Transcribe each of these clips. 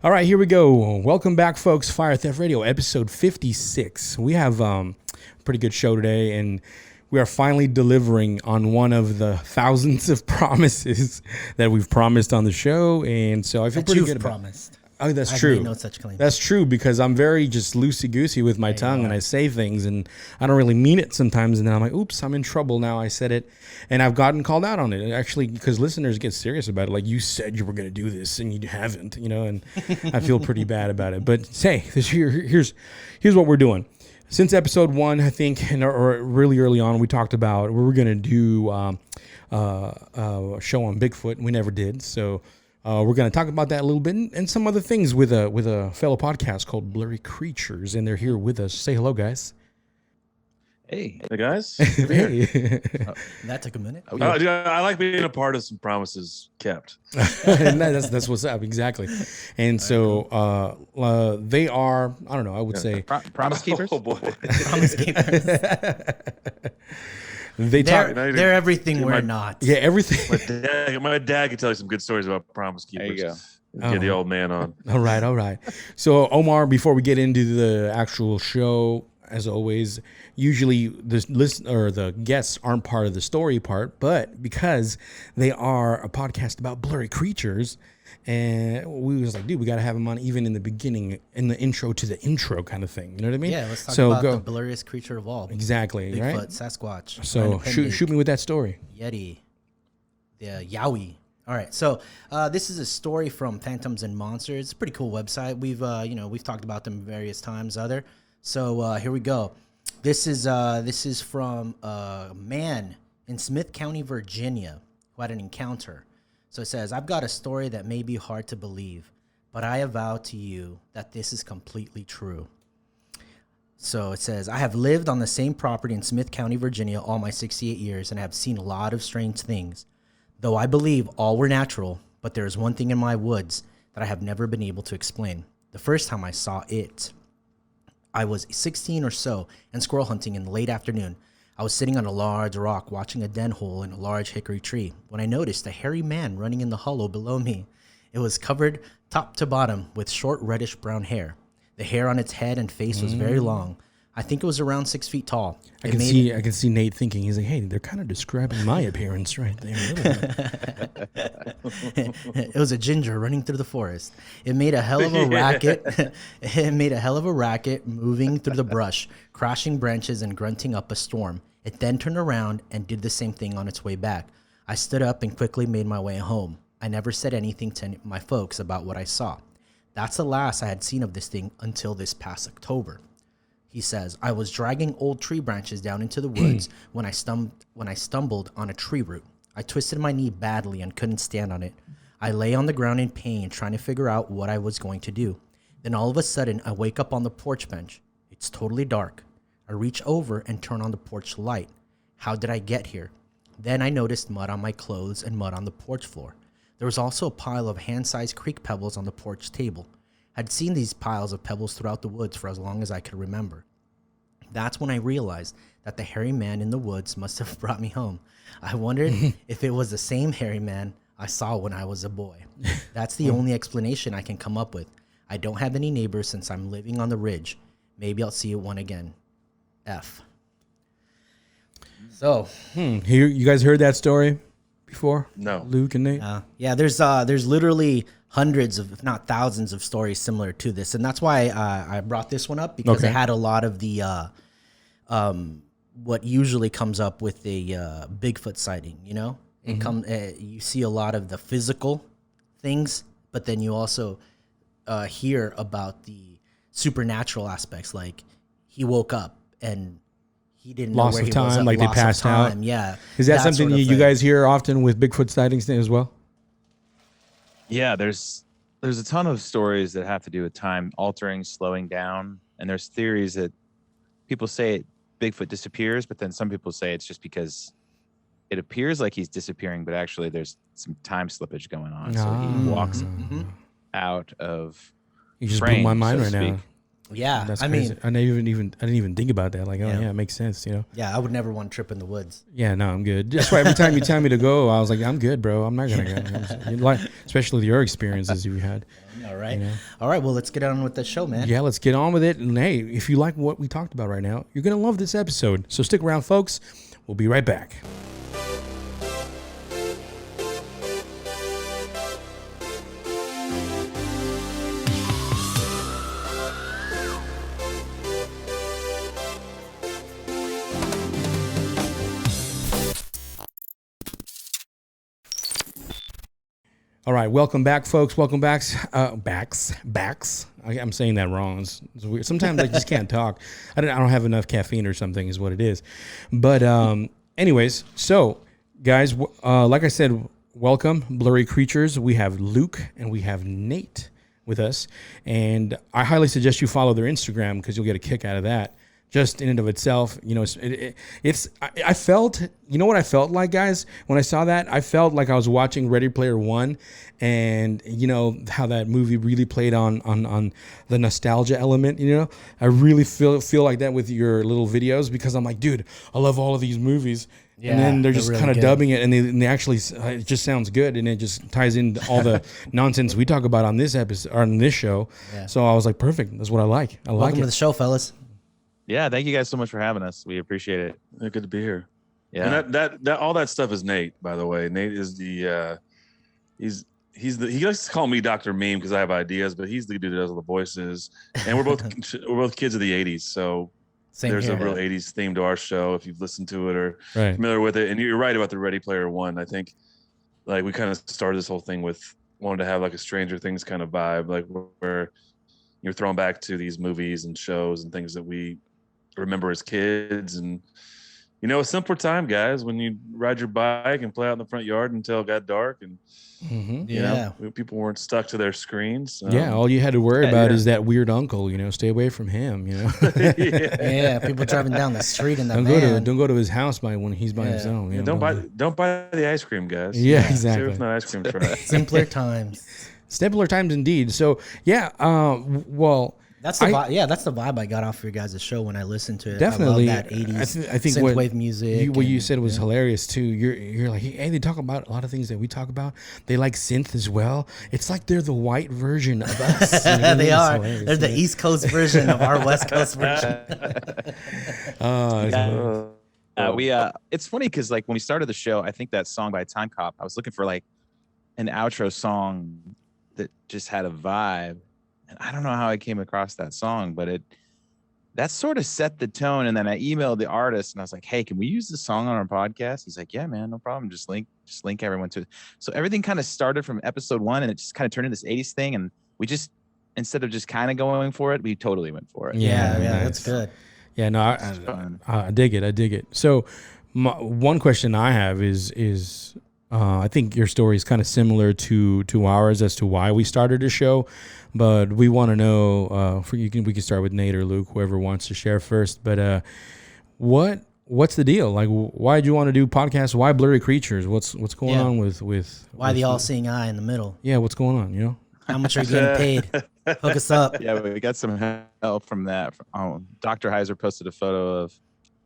All right, here we go. Welcome back, folks. Fire Theft Radio, episode 56. We have a pretty good show today, and we are finally delivering on one of the thousands of promises that we've promised on the show, and so I feel pretty good about it. Oh, that's true. Made no such claim. That's true, because I'm very just loosey-goosey with my tongue, and I say things, and I don't really mean it sometimes, and then I'm like, oops, I'm in trouble now. I said it, and I've gotten called out on it, actually, because listeners get serious about it. Like, you said you were going to do this, and you haven't, and I feel pretty bad about it. But, hey, here's what we're doing. Since episode 1, I think, or really early on, we talked about we were going to do a show on Bigfoot, and we never did, so... we're going to talk about that a little bit and some other things with a fellow podcast called Blurry Creatures, and they're here with us. Say hello, guys. Hey guys. Hey. That took a minute. I like being a part of some promises kept. And that's what's up, exactly. And so they are, I don't know, I would say promise keepers. Oh boy, Promise keepers. They're everything we're not. Yeah, everything. My dad can tell you some good stories about promise keepers. There you go. Get the old man on. All right. So, Omar, before we get into the actual show, as always, usually the guests aren't part of the story part, but because they are a podcast about blurry creatures, and we was like, dude, we got to have them on even in the beginning, in the intro to the intro kind of thing. You know what I mean? Yeah, let's talk about the blurriest creature of all. Exactly, Bigfoot, right? Sasquatch. So shoot me with that story. Yeti, the Yowie. All right, so this is a story from Phantoms and Monsters. It's a pretty cool website. We've talked about them various times. So here we go. This is from a man in Smith County, Virginia, who had an encounter. So it says, I've got a story that may be hard to believe, but I avow to you that this is completely true. So it says, I have lived on the same property in Smith County, Virginia, all my 68 years, and have seen a lot of strange things. Though I believe all were natural, but there is one thing in my woods that I have never been able to explain. The first time I saw it, I was 16 or so and squirrel hunting in the late afternoon. I was sitting on a large rock watching a den hole in a large hickory tree when I noticed a hairy man running in the hollow below me. It was covered top to bottom with short reddish brown hair. The hair on its head and face was very long. I think it was around 6 feet tall. I can see Nate thinking, he's like, hey, they're kind of describing my appearance right there. It was a ginger running through the forest. It made a hell of a racket. It made a hell of a racket moving through the brush, crashing branches and grunting up a storm. It then turned around and did the same thing on its way back. I stood up and quickly made my way home. I never said anything to my folks about what I saw. That's the last I had seen of this thing until this past October. He says, I was dragging old tree branches down into the woods when I stumbled on a tree root. I twisted my knee badly and couldn't stand on it. I lay on the ground in pain, trying to figure out what I was going to do. Then all of a sudden, I wake up on the porch bench. It's totally dark. I reach over and turn on the porch light. How did I get here? Then I noticed mud on my clothes and mud on the porch floor. There was also a pile of hand-sized creek pebbles on the porch table. I'd seen these piles of pebbles throughout the woods for as long as I could remember. That's when I realized that the hairy man in the woods must have brought me home. I wondered if it was the same hairy man I saw when I was a boy. That's the only explanation I can come up with. I don't have any neighbors since I'm living on the ridge. Maybe I'll see one again. F. So, Here, you guys heard that story before? No. Luke and Nate? yeah, there's literally hundreds of, if not thousands of stories similar to this. And that's why I brought this one up, because it had a lot of the, what usually comes up with a Bigfoot sighting, you see a lot of the physical things, but then you also hear about the supernatural aspects. Like he woke up and he didn't know where he was. Loss of time, like they passed out. Yeah. Is that something you guys hear often with Bigfoot sightings as well? Yeah, there's a ton of stories that have to do with time altering, slowing down, and there's theories that people say Bigfoot disappears, but then some people say it's just because it appears like he's disappearing, but actually there's some time slippage going on. So he walks out of. You just blew my mind right now. Yeah, that's crazy. I didn't even think about that. Like, yeah, it makes sense, Yeah, I would never want to trip in the woods. Yeah, no, I'm good. That's why every time you tell me to go, I was like, I'm good, bro. I'm not gonna go. Especially with your experiences you had. All right. You know? All right. Well, let's get on with the show, man. Yeah, let's get on with it. And hey, if you like what we talked about right now, you're going to love this episode. So stick around, folks. We'll be right back. All right, welcome back, folks. Welcome back. Backs. I'm saying that wrong. It's weird. Sometimes I just can't talk. I don't have enough caffeine or something is what it is. But anyways, so guys, like I said, welcome, Blurry Creatures. We have Luke and we have Nate with us. And I highly suggest you follow their Instagram because you'll get a kick out of that. Just in and of itself, you know, I felt, you know what I felt like, guys, when I saw that? I felt like I was watching Ready Player One, and you know how that movie really played on the nostalgia element. You know, I really feel like that with your little videos because I'm like, dude, I love all of these movies. Yeah, and then they're just really kind of good. dubbing it, and they actually, it just sounds good, and it just ties into all the nonsense we talk about on this episode or on this show. Yeah. So I was like, perfect. That's what I like. I like Welcome to it. the show, fellas. Yeah, thank you guys so much for having us. We appreciate it. Good to be here. Yeah. And that all that stuff is Nate, by the way. Nate is the he likes to call me Dr. Meme because I have ideas, but he's the dude that does all the voices. And we're both kids of the 80s, so Same there's here. a real 80s theme to our show if you've listened to it or Right. familiar with it. And you're right about the Ready Player One. I think like we kind of started this whole thing with wanting to have like a Stranger Things kind of vibe, like where you're thrown back to these movies and shows and things that we remember as kids. And you know, a simpler time, guys, when you ride your bike and play out in the front yard until it got dark, and Mm-hmm. you know, people weren't stuck to their screens. Yeah, all you had to worry yeah, about yeah. is that weird uncle. You know, stay away from him. You know, Yeah, people driving down the street in the don't van. go to his house when he's by Yeah. himself. You know, don't buy the ice cream, guys. Yeah, Stay exactly. with no ice cream truck. Simpler times. Simpler times indeed. So yeah, well, That's the vibe. Yeah, that's the vibe I got off your guys' show when I listened to it. definitely. I love that 80s I think what synthwave music. what you and- said was hilarious too. You're like, hey, they talk about a lot of things that we talk about. They like synth as well. It's like they're the white version of us. You know what I mean? They It's are. hilarious, They're the yeah. East Coast version of our West Coast version. It's- It's funny because like when we started the show, I think that song by Time Cop, I was looking for like an outro song that just had a vibe. And I don't know how I came across that song, but that sort of set the tone. And then I emailed the artist and I was like, hey, can we use this song on our podcast? He's like, yeah, man, no problem. Just link everyone to it. So everything kind of started from episode 1 and it just kind of turned into this 80s thing. And we just, instead of just kind of going for it, we totally went for it. Yeah, nice. that's good. Yeah, no, fun. I dig it. So, one question I have is I think your story is kind of similar to ours as to why we started the show, but we want to know. We can start with Nate or Luke, whoever wants to share first. But what's the deal? Like, why did you want to do podcasts? Why Blurry Creatures? What's going on with Why the all-seeing eye in the middle? Yeah, what's going on? You know. How much are you getting paid? Hook us up. Yeah, we got some help from that. Dr. Heiser posted a photo of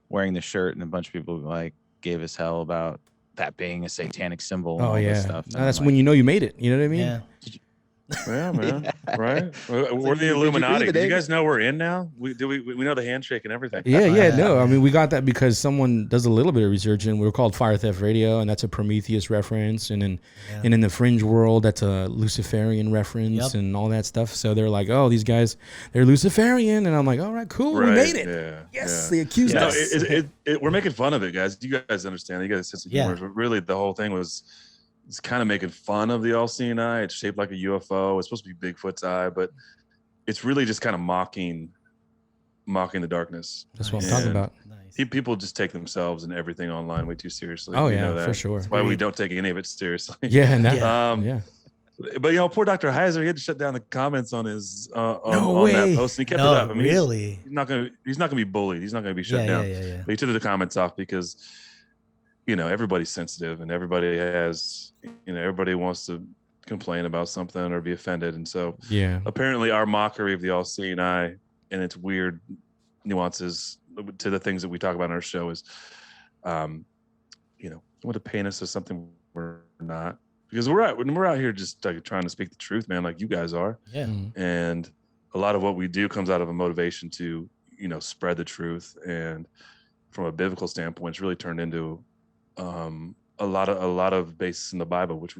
wearing the shirt, and a bunch of people like gave us hell about that being a satanic symbol. And Oh all yeah, this stuff. No, that's when you know you made it. You know what I mean? Yeah. Yeah, man. Yeah. Right? We're like, the did you Illuminati. read the Do you name? guys know we're in now? We know the handshake and everything. Yeah, no. Yeah. I mean, we got that because someone does a little bit of research, and we were called Fire Theft Radio, and that's a Prometheus reference, and in the Fringe world, that's a Luciferian reference, Yep. and all that stuff. So they're like, oh, these guys, they're Luciferian, and I'm like, all right, cool, we made it. Yeah. Yes, yeah. they accused No, us. we're making fun of it, guys. You guys understand? You guys sense of humor. But really, the whole thing was it's kind of making fun of the all-seeing eye. It's shaped like a UFO. It's supposed to be Bigfoot's eye, but it's really just kind of mocking the darkness. That's what I'm And talking about. Nice. People just take themselves and everything online way too seriously. Oh We yeah, know that. for sure. That's why we don't take any of it seriously. Yeah, and that, Yeah. But poor Dr. Heiser, he had to shut down the comments on his No on way. that post, and he kept it No, up. I mean, really? he's not gonna be bullied. He's not gonna be shut Yeah, down. yeah. But he took the comments off because everybody's sensitive and everybody has everybody wants to complain about something or be offended, and so yeah. apparently our mockery of the all-seeing eye and its weird nuances to the things that we talk about on our show is, want to paint us as something we're not. And that's what because we're out here just like trying to speak the truth, man, like you guys are. Yeah. And a lot of what we do comes out of a motivation to, spread the truth. And from a biblical standpoint, it's really turned into a lot of basis in the Bible, which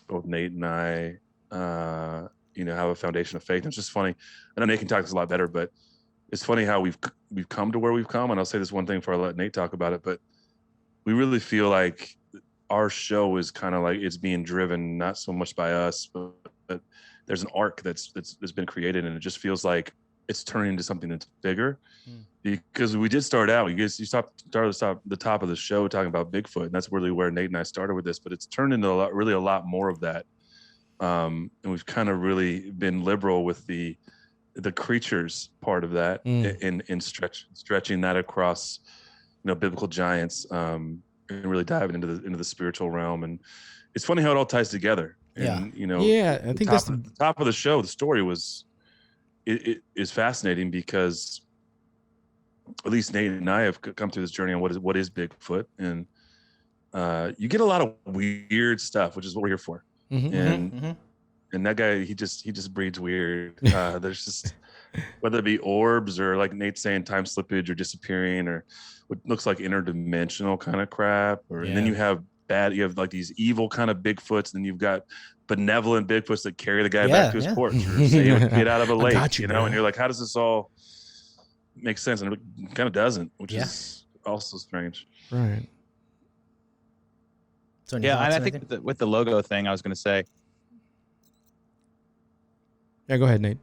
both Nate and I, have a foundation of faith. And it's just funny. I know Nate can talk this a lot better, but it's funny how we've come to where we've come. And I'll say this one thing before I let Nate talk about it, but we really feel like our show is kind of like it's being driven not so much by us, but there's an arc that's been created, and it just feels like it's turning into something that's bigger. Because we did start out, you started the top of the show talking about Bigfoot, and that's really where Nate and I started with this. But it's turned into a lot more of that, and we've kind of really been liberal with the creatures part of that, in stretching that across, biblical giants, and really diving into the spiritual realm. And it's funny how it all ties together. And, I think that's the top of the show. The story it is fascinating because at least Nate and I have come through this journey on what is Bigfoot, and you get a lot of weird stuff, which is what we're here for. And that guy, he just breeds weird. There's just, whether it be orbs or like Nate's saying, time slippage or disappearing, or what looks like interdimensional kind of crap, and then you have like these evil kind of Bigfoots, and then you've got benevolent Bigfoots that carry the guy back to his porch, or say, get out of a lake, and you're like, how does this all make sense? And it kind of doesn't, which is also strange. Right. So and I think with the logo thing, I was going to say. Yeah, go ahead, Nate.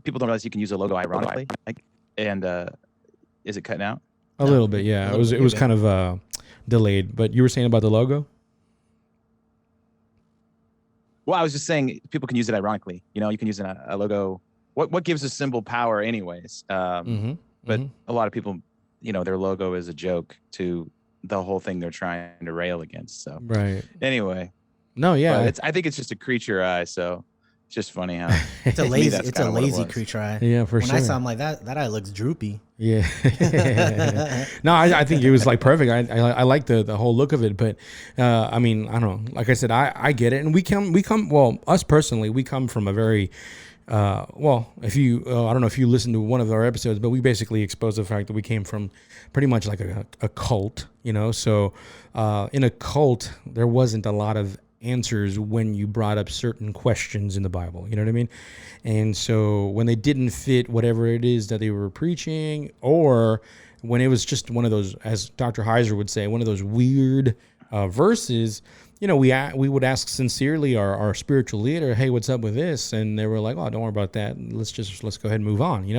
People don't realize you can use a logo ironically. And is it cutting out? A little bit, yeah. It was kind of delayed, but you were saying about the logo? Well, I was just saying people can use it ironically. You can use a logo. What gives a symbol power anyways? But a lot of people, their logo is a joke to the whole thing they're trying to rail against. So anyway. No, yeah. I think it's just a creature eye, so it's just funny how it's a lazy creature eye. Yeah, for sure. When I saw him like that eye looks droopy. Yeah. No, I think it was like perfect. I like the whole look of it, but I mean, I don't know. Like I said, I get it, and we come. Well, us personally, we come from a very if you I don't know if you listened to one of our episodes, but we basically exposed the fact that we came from pretty much like a cult, So in a cult, there wasn't a lot of answers when you brought up certain questions in the Bible, you know what I mean? And so when they didn't fit whatever it is that they were preaching, or when it was just one of those, as Dr. Heiser would say, one of those weird verses, we would ask sincerely our spiritual leader, hey, what's up with this? And they were like, oh, don't worry about that. Let's go ahead and move on,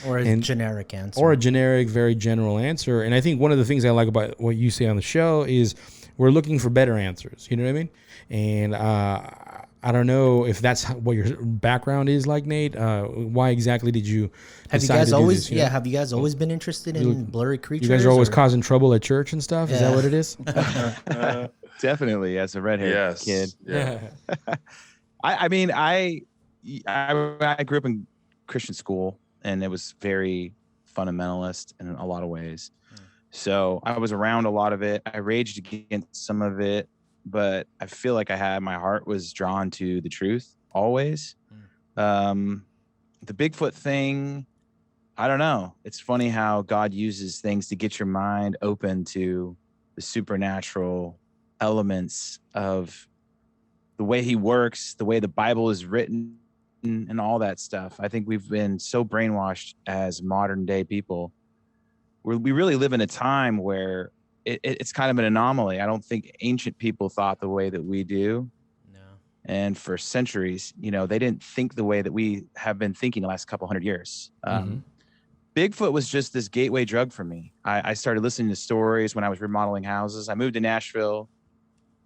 Or a generic answer. Or a generic, very general answer. And I think one of the things I like about what you say on the show is we're looking for better answers. You know what I mean? And I don't know if that's what your background is like, Nate. Why exactly did you decide to do this? Have you guys always been interested in blurry creatures? You guys are always causing trouble at church and stuff? Is that what it is? Definitely, as a redhead kid. Yeah. I grew up in Christian school, and it was very fundamentalist in a lot of ways. So I was around a lot of it. I raged against some of it, but I feel like my heart was drawn to the truth always. The Bigfoot thing, I don't know. It's funny how God uses things to get your mind open to the supernatural elements of the way he works, the way the Bible is written, and all that stuff. I think we've been so brainwashed as modern day people. We really live in a time where it's kind of an anomaly. I don't think ancient people thought the way that we do. No. And for centuries, they didn't think the way that we have been thinking the last couple hundred years. Bigfoot was just this gateway drug for me. I started listening to stories when I was remodeling houses. I moved to Nashville,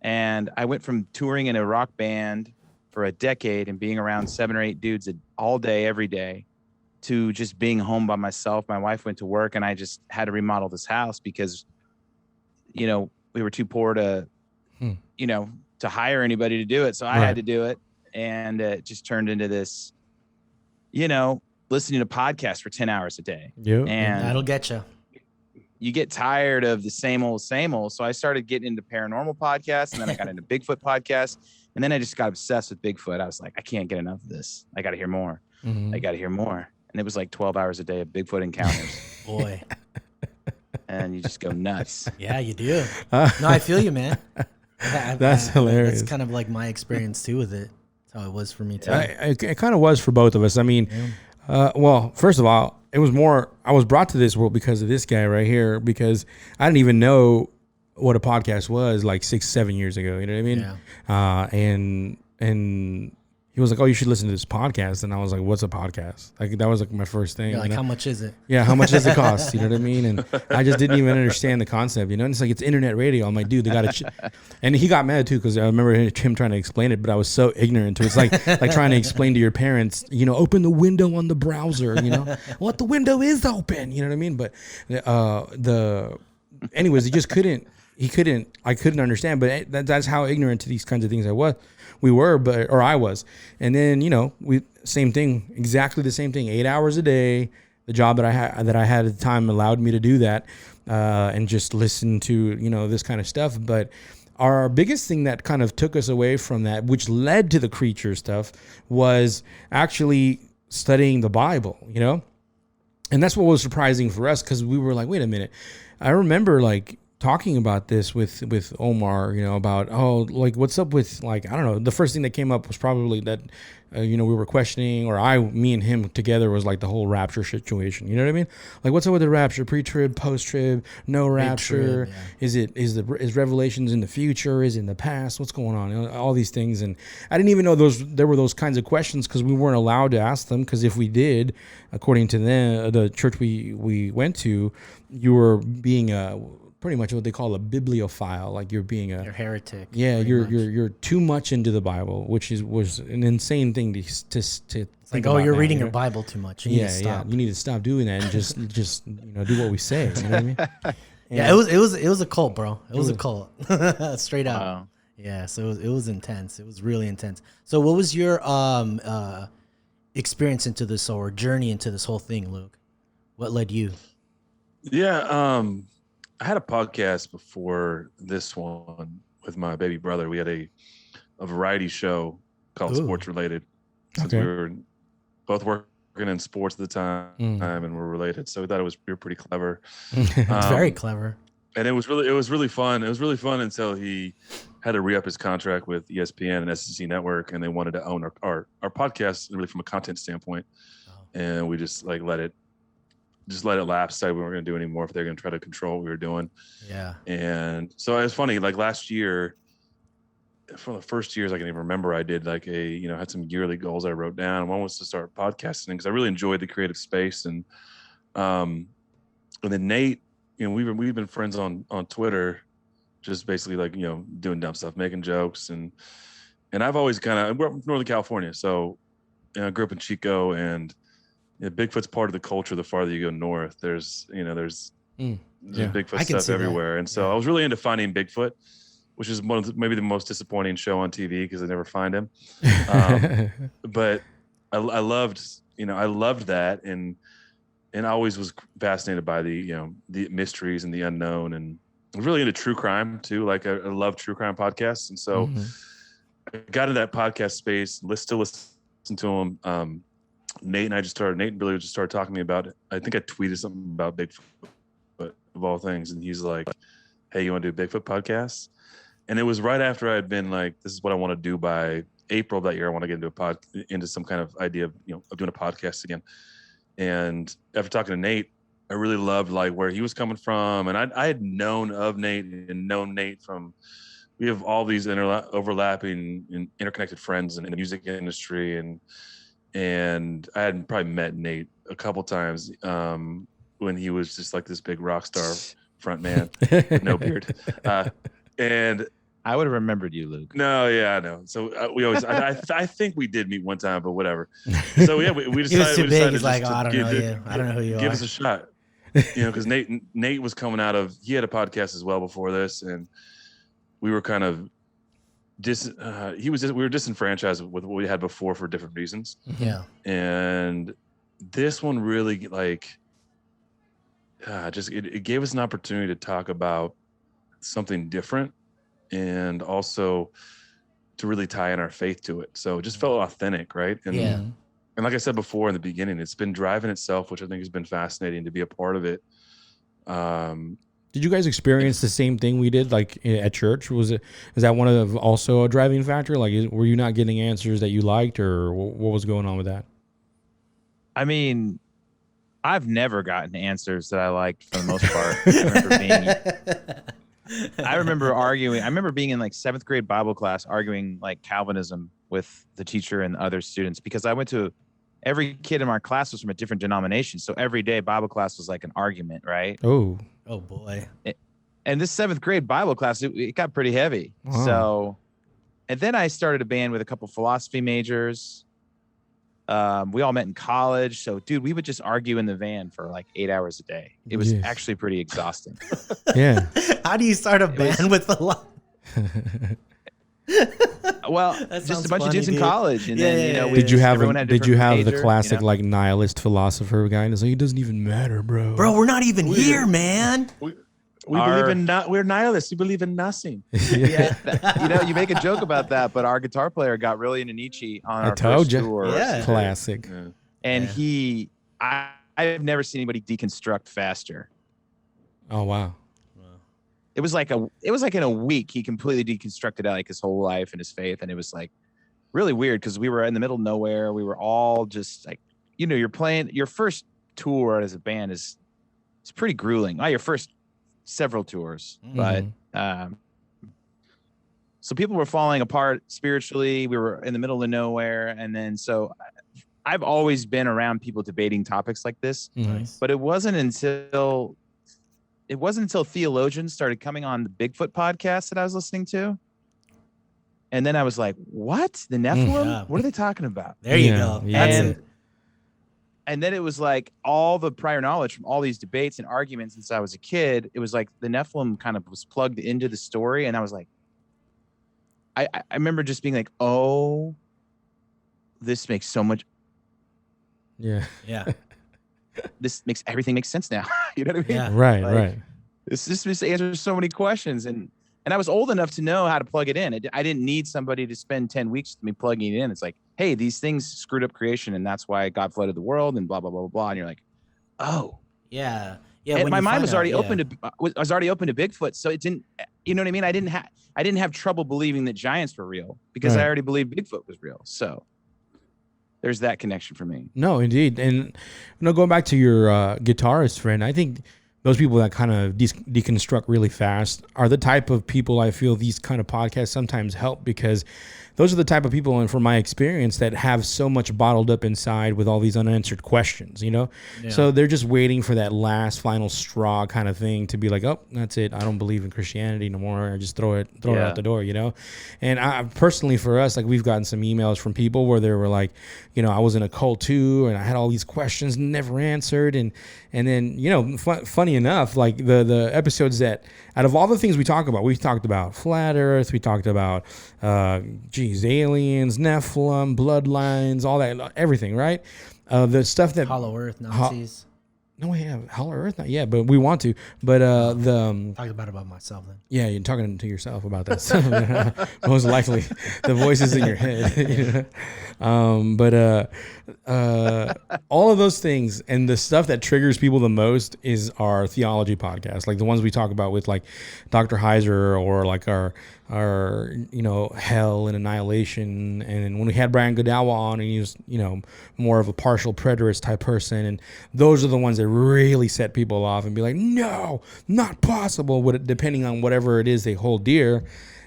and I went from touring in a rock band for a decade and being around 7 or 8 dudes all day, every day, to just being home by myself. My wife went to work, and I just had to remodel this house because, we were too poor to, to hire anybody to do it. So I had to do it. And it just turned into this, listening to podcasts for 10 hours a day. Yeah. And that'll get you. you get tired of the same old. So I started getting into paranormal podcasts, and then I got into Bigfoot podcasts, and then I just got obsessed with Bigfoot. I was like, I can't get enough of this. I got to hear more. I got to hear more. And it was like 12 hours a day of Bigfoot encounters. Boy. And you just go nuts. Yeah, you do. No, I feel you, man. That's hilarious. That's kind of like my experience too with it. That's how it was for me too. It kind of was for both of us. I mean, well, first of all, it was more, I was brought to this world because of this guy right here, because I didn't even know what a podcast was like 6-7 years ago. You know what I mean? Yeah. And he was like, "Oh, you should listen to this podcast." And I was like, "What's a podcast?" Like that was like my first thing. You're like, how much is it? Yeah, how much does it cost? You know what I mean? And I just didn't even understand the concept. You know, and it's like it's internet radio. I'm like, dude, they got to. And he got mad too because I remember him trying to explain it, but I was so ignorant to it. It's like trying to explain to your parents, you know, open the window on the browser. You know, what the window is open. You know what I mean? But anyways, he just couldn't. I couldn't understand. But that's how ignorant to these kinds of things I was. I was. And then, you know, same thing, exactly the same thing, 8 hours a day. The job that I had at the time allowed me to do that, and just listen to, you know, this kind of stuff. But our biggest thing that kind of took us away from that, which led to the creature stuff, was actually studying the Bible, you know? And that's what was surprising for us, because we were like, wait a minute. I remember like talking about this with Omar, you know, about, oh, like what's up with, like, I don't know, the first thing that came up was probably that, you know, we were questioning, or me and him together was like the whole rapture situation. You know what I mean? Like, what's up with the rapture? Pre-trib, post-trib, no rapture? Yeah. Is Revelations in the future? Is it in the past? What's going on? You know, all these things. And I didn't even know there were those kinds of questions, because we weren't allowed to ask them. Because if we did, according to the church we went to, you were being pretty much what they call a bibliophile, like you're a heretic. Yeah, you're too much into the Bible, which was an insane thing to think like, about. You're reading your Bible too much. You need to stop. You need to stop doing that and just you know, do what we say. You know what I mean? Yeah, it was a cult, bro. It was a cult, straight up. Wow. Yeah, so it was intense. It was really intense. So what was your experience into this, or journey into this whole thing, Luke? What led you? Yeah, I had a podcast before this one with my baby brother. We had a variety show called Sports Related, since we were both working in sports at the time and we're related. So we thought we were pretty clever. It's very clever. And it was really fun. It was really fun until he had to re-up his contract with ESPN and SEC Network, and they wanted to own our podcast really from a content standpoint. And we just like let it lapse. Decided we weren't going to do anymore if they're going to try to control what we were doing. Yeah. And so it was funny. Like last year, for the first years I can even remember, I did like had some yearly goals I wrote down. One was to start podcasting, because I really enjoyed the creative space. And then Nate, you know, we've been friends on Twitter, just basically like, you know, doing dumb stuff, making jokes, and I've always I grew up in Northern California, so I grew up in Chico, and Bigfoot's part of the culture. The farther you go north, there's Bigfoot stuff everywhere. And so I was really into finding Bigfoot, which is maybe the most disappointing show on TV, because I never find him. But I loved that, and I always was fascinated by the mysteries and the unknown, and I'm really into true crime too. Like I love true crime podcasts, and so I got into that podcast space. Still listen to them. Nate and Billy just started talking to me about it. I think I tweeted something about Bigfoot, but of all things, and he's like, "Hey, you want to do a Bigfoot podcast?" And it was right after I had been like, "This is what I want to do by April of that year. I want to get into some kind of idea of doing a podcast again." And after talking to Nate, I really loved like where he was coming from, and I had known of Nate and known Nate from. We have all these overlapping and interconnected friends in the music industry, and I had probably met Nate a couple times when he was just like this big rock star front man with no beard. And I would have remembered you, Luke. No, yeah, I know. So we always, I think we did meet one time, but whatever. So yeah, we decided. He was too big. He's like, I don't know you. I don't know who you are. Give us a shot. Because Nate was coming out of, he had a podcast as well before this, and we were kind of we were disenfranchised with what we had before for different reasons. Yeah. And this one really like it gave us an opportunity to talk about something different, and also to really tie in our faith to it. So it just felt authentic, right? And and like I said before in the beginning, it's been driving itself, which I think has been fascinating to be a part of it. Did you guys experience the same thing we did, like at church? Is that one of also a driving factor? Like, were you not getting answers that you liked, or what was going on with that? I mean, I've never gotten answers that I liked for the most part. I remember arguing. I remember being in like 7th grade Bible class arguing like Calvinism with the teacher and other students, because I went to every kid in our class was from a different denomination. So every day Bible class was like an argument, right? Oh boy. And this 7th grade Bible class, it got pretty heavy. Wow. So, and then I started a band with a couple philosophy majors. We all met in college. So, dude, we would just argue in the van for like 8 hours a day. It was actually pretty exhausting. Yeah. How do you start a band with a lot? Well, just a bunch of dudes in college, and then did you have major, the classic like nihilist philosopher guy? And it's like, it doesn't even matter, bro. Bro, we're not even here, man. We believe in we're nihilists. We believe in nothing. You make a joke about that, but our guitar player got really into Nietzsche on our first tour. Yeah. Classic. Yeah. And I've never seen anybody deconstruct faster. Oh wow. It was like in a week he completely deconstructed like his whole life and his faith, and it was like really weird because we were in the middle of nowhere. We were all just like, you're playing your first tour as a band it's pretty grueling. Your first several tours, but so people were falling apart spiritually. We were in the middle of nowhere, and then so I've always been around people debating topics like this, but it wasn't until theologians started coming on the Bigfoot podcast that I was listening to. And then I was like, what? The Nephilim? Yeah. What are they talking about? There you go. Yeah. That's it. And then it was like all the prior knowledge from all these debates and arguments since I was a kid. It was like the Nephilim kind of was plugged into the story. And I was like, I remember just being like, oh, this makes so much. Yeah. Yeah. This makes everything make sense now. You know what I mean? Yeah. Right. Like, right. This just answers so many questions. And I was old enough to know how to plug it in. I didn't need somebody to spend 10 weeks with me plugging it in. It's like, hey, these things screwed up creation, and that's why God flooded the world, and blah, blah, blah, blah, blah. And you're like, oh. Yeah. Yeah. And my mind was already open to Bigfoot. So it didn't, you know what I mean? I didn't have trouble believing that giants were real because I already believed Bigfoot was real. So there's that connection for me. No, indeed. And going back to your guitarist friend, I think those people that kind of deconstruct really fast are the type of people I feel these kind of podcasts sometimes help, because those are the type of people, and from my experience, that have so much bottled up inside with all these unanswered questions, Yeah. So they're just waiting for that last final straw kind of thing to be like, oh, that's it. I don't believe in Christianity no more. I just throw it out the door, And I personally, for us, like, we've gotten some emails from people where they were like, I was in a cult too, and I had all these questions never answered. And then, funny enough, like the episodes that, out of all the things we talk about, we've talked about flat earth, we talked about, aliens, Nephilim, bloodlines, all that, everything, right? The stuff that Hollow Earth, Nazis. No, we have Hollow Earth, not yet, but we want to. But talk about myself then. Yeah, you're talking to yourself about that stuff. Most likely, the voices in your head. But all of those things, and the stuff that triggers people the most is our theology podcast, like the ones we talk about with like Dr. Heiser, or like our hell and annihilation. And when we had Brian Godawa on, and he was more of a partial preterist type person, and those are the ones that really set people off and be like, no, not possible. Depending on whatever it is they hold dear,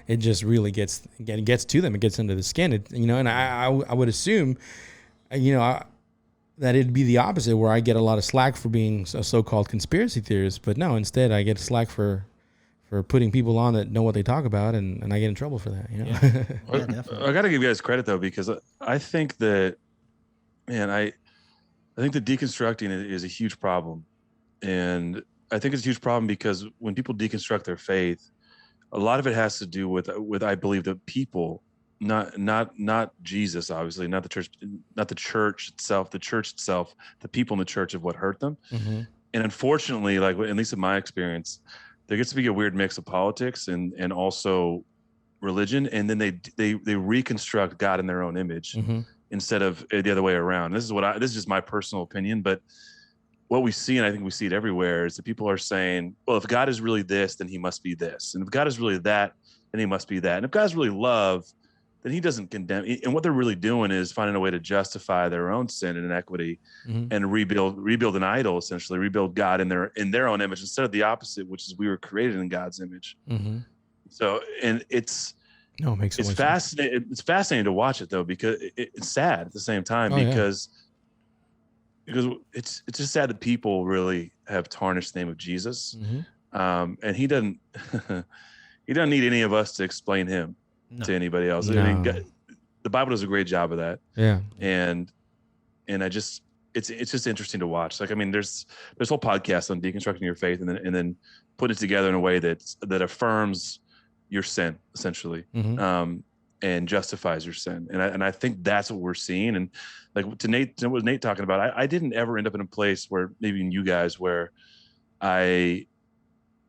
it just really gets to them. It gets under the skin. And I would assume, that it'd be the opposite, where I get a lot of slack for being a so-called conspiracy theorist. But no, instead I get slack for putting people on that know what they talk about, and I get in trouble for that. Yeah, definitely. I got to give you guys credit though, because I think that, man, I think that deconstructing is a huge problem, and I think it's a huge problem because when people deconstruct their faith, a lot of it has to do with I believe the people, not Jesus, obviously, not the church itself, the people in the church of what hurt them. Mm-hmm. unfortunately, like at least in my experience, there gets to be a weird mix of politics and also religion, and then they reconstruct God in their own image instead of the other way around. This is just my personal opinion, but what we see, and I think we see it everywhere, is that people are saying, well, if God is really this, then he must be this. And if God is really that, then he must be that. And if God is really love, then he doesn't condemn. And what they're really doing is finding a way to justify their own sin and inequity and rebuild an idol, essentially, rebuild God in their own image instead of the opposite, which is we were created in God's image. So, and it's fascinating. It's fascinating to watch it though, because it's sad at the same time, because it's just sad that people really have tarnished the name of Jesus. And he doesn't need any of us to explain him to anybody else. No. I mean, the Bible does a great job of that. Yeah. And it's just interesting to watch. Like, I mean, there's whole podcasts on deconstructing your faith and then putting it together in a way that affirms your sin, essentially. And justifies your sin. And I think that's what we're seeing. And like to what Nate talking about, I didn't ever end up in a place where maybe in you guys where I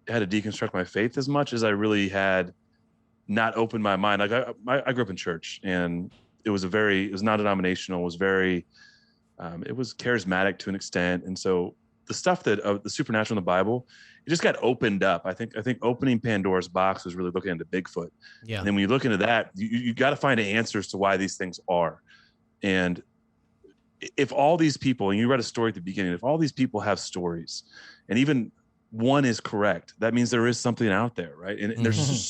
had to deconstruct my faith as much as I really had not opened my mind. Like I grew up in church, and it was non-denominational. It was very, it was charismatic to an extent. And so the stuff that the supernatural in the Bible, it just got opened up. I think opening Pandora's box was really looking into Bigfoot. Yeah. And then when you look into that, you got to find answers to why these things are. And if all these people, and you read a story at the beginning, if all these people have stories, and even one is correct, that means there is something out there, right? And there's just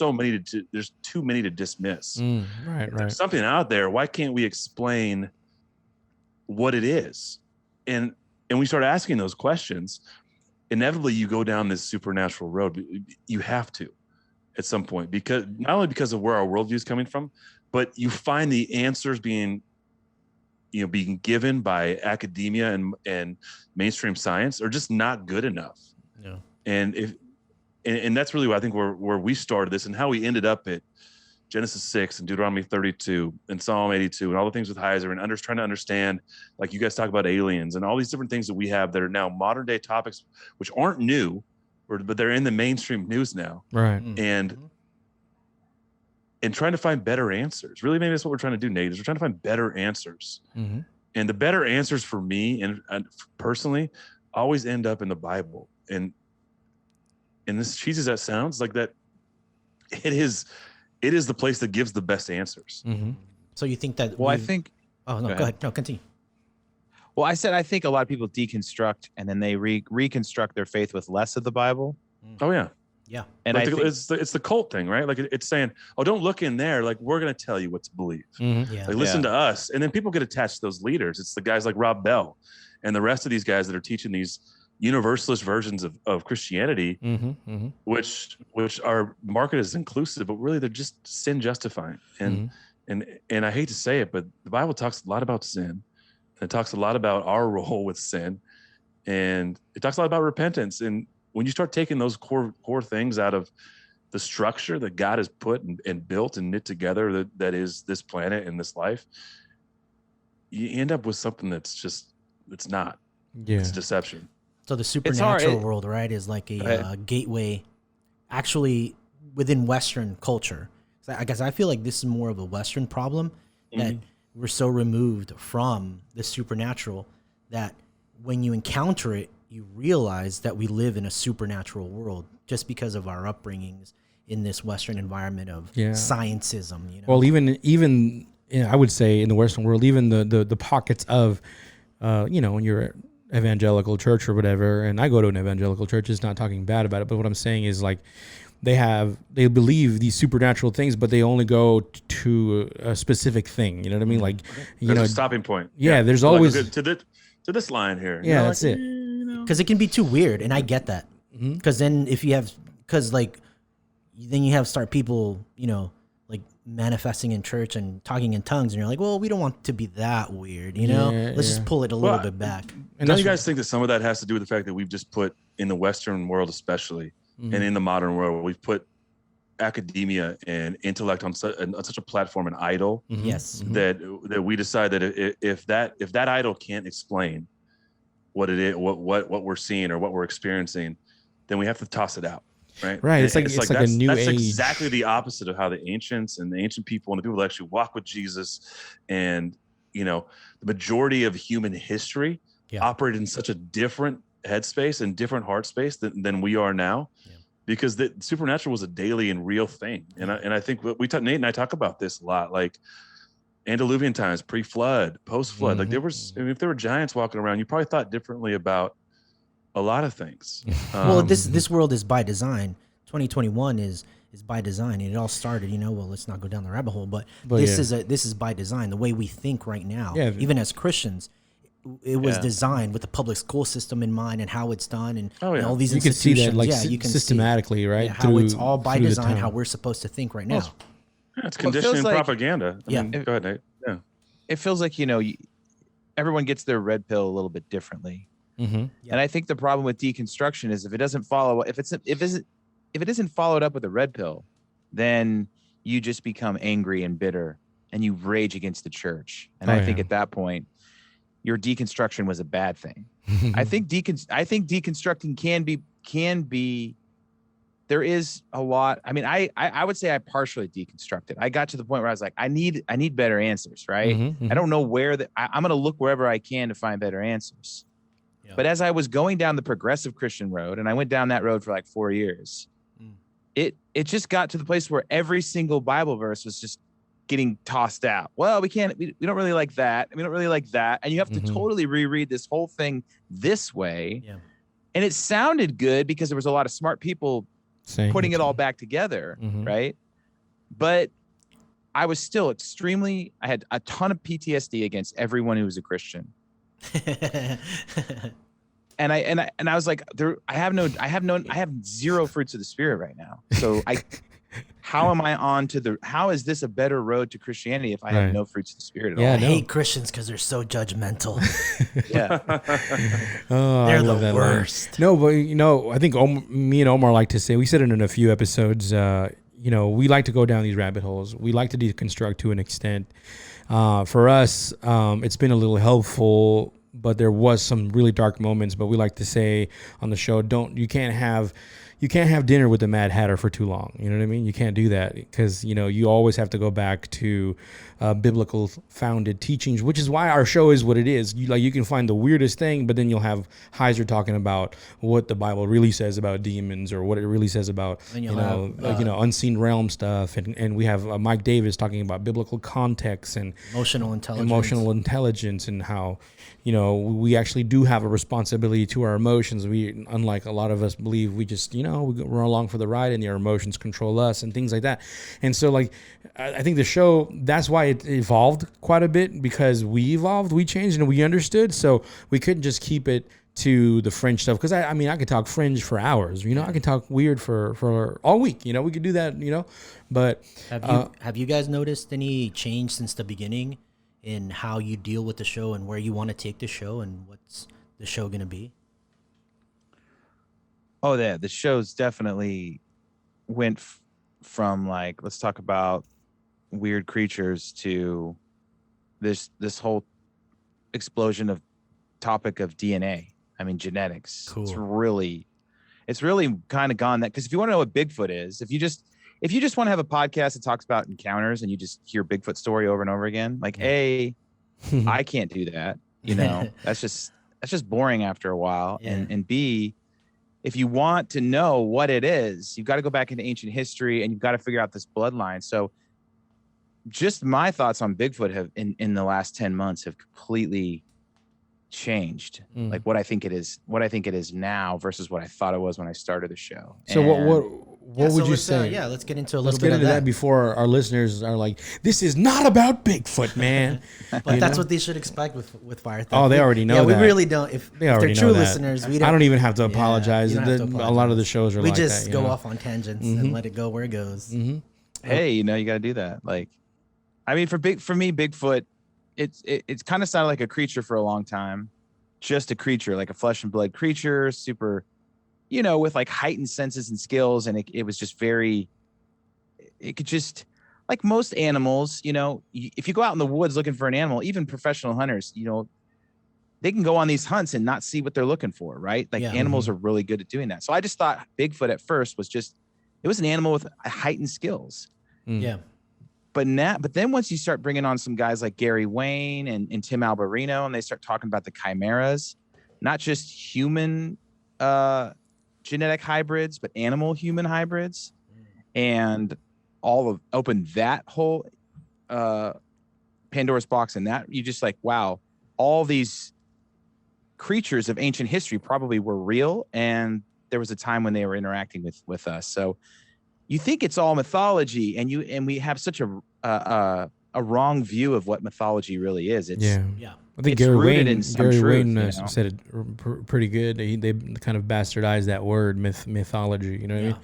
there's too many to dismiss. Right. There's something out there. Why can't we explain what it is? And we start asking those questions. Inevitably, you go down this supernatural road. You have to at some point, because not only because of where our worldview is coming from, but you find the answers being given by academia and mainstream science are just not good enough. Yeah. And that's really what I think where we started this and how we ended up at Genesis 6 and Deuteronomy 32 and Psalm 82 and all the things with Heiser and trying to understand, like you guys talk about aliens and all these different things that we have that are now modern day topics, which aren't new, but they're in the mainstream news now. Right. And trying to find better answers. Really, maybe that's what we're trying to do, Nate, is we're trying to find better answers. And the better answers for me and personally always end up in the Bible. And as cheesy as that sounds, like that, it is the place that gives the best answers. So you think that? Well, I think. Oh no, go ahead. No, continue. Well, I think a lot of people deconstruct and then they reconstruct their faith with less of the Bible. Oh yeah, yeah. And it's the cult thing, right? Like it's saying, oh, don't look in there. Like we're gonna tell you what to believe. Yeah. Like listen to us, and then people get attached to those leaders. It's the guys like Rob Bell and the rest of these guys that are teaching these universalist versions of Christianity, which are marketed as inclusive, but really they're just sin justifying. And I hate to say it, but the Bible talks a lot about sin. And it talks a lot about our role with sin, and it talks a lot about repentance. And when you start taking those core things out of the structure that God has put and built and knit together, that is this planet and this life, you end up with something it's not. Yeah. It's deception. So the supernatural world, right, is like a gateway, actually within Western culture. So I guess I feel like this is more of a Western problem, that we're so removed from the supernatural that when you encounter it, you realize that we live in a supernatural world just because of our upbringings in this Western environment of scientism. Well, even I would say in the Western world, even the pockets of, when you're evangelical church or whatever, and I go to an evangelical church, it's not talking bad about it, but what I'm saying is like they believe these supernatural things, but they only go to a specific thing. You know what I mean? Like, there's a stopping point. Yeah, there's always to this line here. Yeah, that's it. Because it can be too weird, and I get that. Because then then you have people, like manifesting in church and talking in tongues, and you're like, well, we don't want to be that weird, let's just pull it a little bit back. And don't you guys think that some of that has to do with the fact that we've just put in the Western world, especially, and in the modern world, we've put academia and intellect on such a platform, an idol, yes, that we decide that if that idol can't explain what it is, what we're seeing or what we're experiencing, then we have to toss it out. Right. Right. It's like a new that's age. exactly the opposite of how the ancients and the ancient people and the people that actually walk with Jesus and, the majority of human history operated in such a different headspace and different heart space than we are now, because the supernatural was a daily and real thing. And I think Nate and I talk about this a lot, like antediluvian times, pre-flood, post-flood. Like if there were giants walking around, you probably thought differently about a lot of things. Well, this world is by design. 2021 is by design, and it all started. Well, let's not go down the rabbit hole, but this is by design. The way we think right now, even as Christians, it was designed with the public school system in mind and how it's done, and all these you institutions. Can see that, you can systematically, right? How it's all by design, how we're supposed to think right now. It's conditioning propaganda. Go ahead, Nate. Yeah. It feels like everyone gets their red pill a little bit differently. And I think the problem with deconstruction is if it doesn't follow, if it isn't followed up with a red pill, then you just become angry and bitter and you rage against the church. And I think at that point, your deconstruction was a bad thing. I think deconstructing can be. There is a lot. I mean, I would say I partially deconstructed. I got to the point where I was like, I need better answers, right? I don't know where I'm going to look wherever I can to find better answers. Yeah. But as I was going down the progressive Christian road, and I went down that road for like 4 years, it just got to the place where every single Bible verse was just getting tossed out. Well, we don't really like that. We don't really like that. And you have to totally reread this whole thing this way. Yeah. And it sounded good because there was a lot of smart people putting it all back together, right? But I was still I had a ton of PTSD against everyone who was a Christian. and I was like, I have zero fruits of the Spirit right now. So how is this a better road to Christianity if I have no fruits of the Spirit at all? I hate Christians because they're so judgmental. Oh, they're the worst. No, but I think me and Omar like to say, we said it in a few episodes, we like to go down these rabbit holes. We like to deconstruct to an extent. For us, it's been a little helpful, but there was some really dark moments. But we like to say on the show, you can't have dinner with the Mad Hatter for too long. You know what I mean? You can't do that because, you always have to go back to biblical founded teachings, which is why our show is what it is. You can find the weirdest thing, but then you'll have Heiser talking about what the Bible really says about demons or what it really says about, unseen realm stuff. And we have Mike Davis talking about biblical context and emotional intelligence and how, we actually do have a responsibility to our emotions. We, unlike a lot of us believe, we just, we're along for the ride and our emotions control us and things like that. And so I think the show, that's why it evolved quite a bit, because we evolved, we changed, and we understood. So we couldn't just keep it to the fringe stuff. Because I could talk fringe for hours, I could talk weird for all week, we could do that, but have you guys noticed any change since the beginning in how you deal with the show and where you want to take the show and what's the show going to be? Oh, yeah. The show's definitely went from let's talk about weird creatures to this whole explosion of topic of DNA. I mean, genetics. Cool. It's really kind of gone that, because if you want to know what Bigfoot is, if you just want to have a podcast that talks about encounters and you just hear Bigfoot story over and over again, I can't do that. That's just boring after a while. Yeah. And B, if you want to know what it is, you've got to go back into ancient history and you've got to figure out this bloodline. So just my thoughts on Bigfoot have in the last 10 months have completely changed. Like what I think it is now versus what I thought it was when I started the show. So what would you say? Let's get into let's get into that before our listeners are like, this is not about Bigfoot, man. But that's what they should expect with Fire Theft. Oh, they already know that. We really don't. If they're true listeners, I don't even have to apologize. A lot of the shows are we just go off on tangents and let it go where it goes. Hey, you got to do that. For me, Bigfoot, it's kind of sounded like a creature for a long time. Just a creature, like a flesh and blood creature, super, with heightened senses and skills. And it was just it could just, like most animals, if you go out in the woods looking for an animal, even professional hunters, they can go on these hunts and not see what they're looking for, right? Like animals are really good at doing that. So I just thought Bigfoot at first was just, it was an animal with heightened skills. Yeah. But then once you start bringing on some guys like Gary Wayne and Tim Alberino, and they start talking about the chimeras, not just human genetic hybrids, but animal human hybrids, and open that whole Pandora's box, and that you just like, wow, all these creatures of ancient history probably were real, and there was a time when they were interacting with us. So you think it's all mythology, and we have such a wrong view of what mythology really is. It's I think Gary Wayne said it pretty good. They kind of bastardized that word mythology, you know what I mean?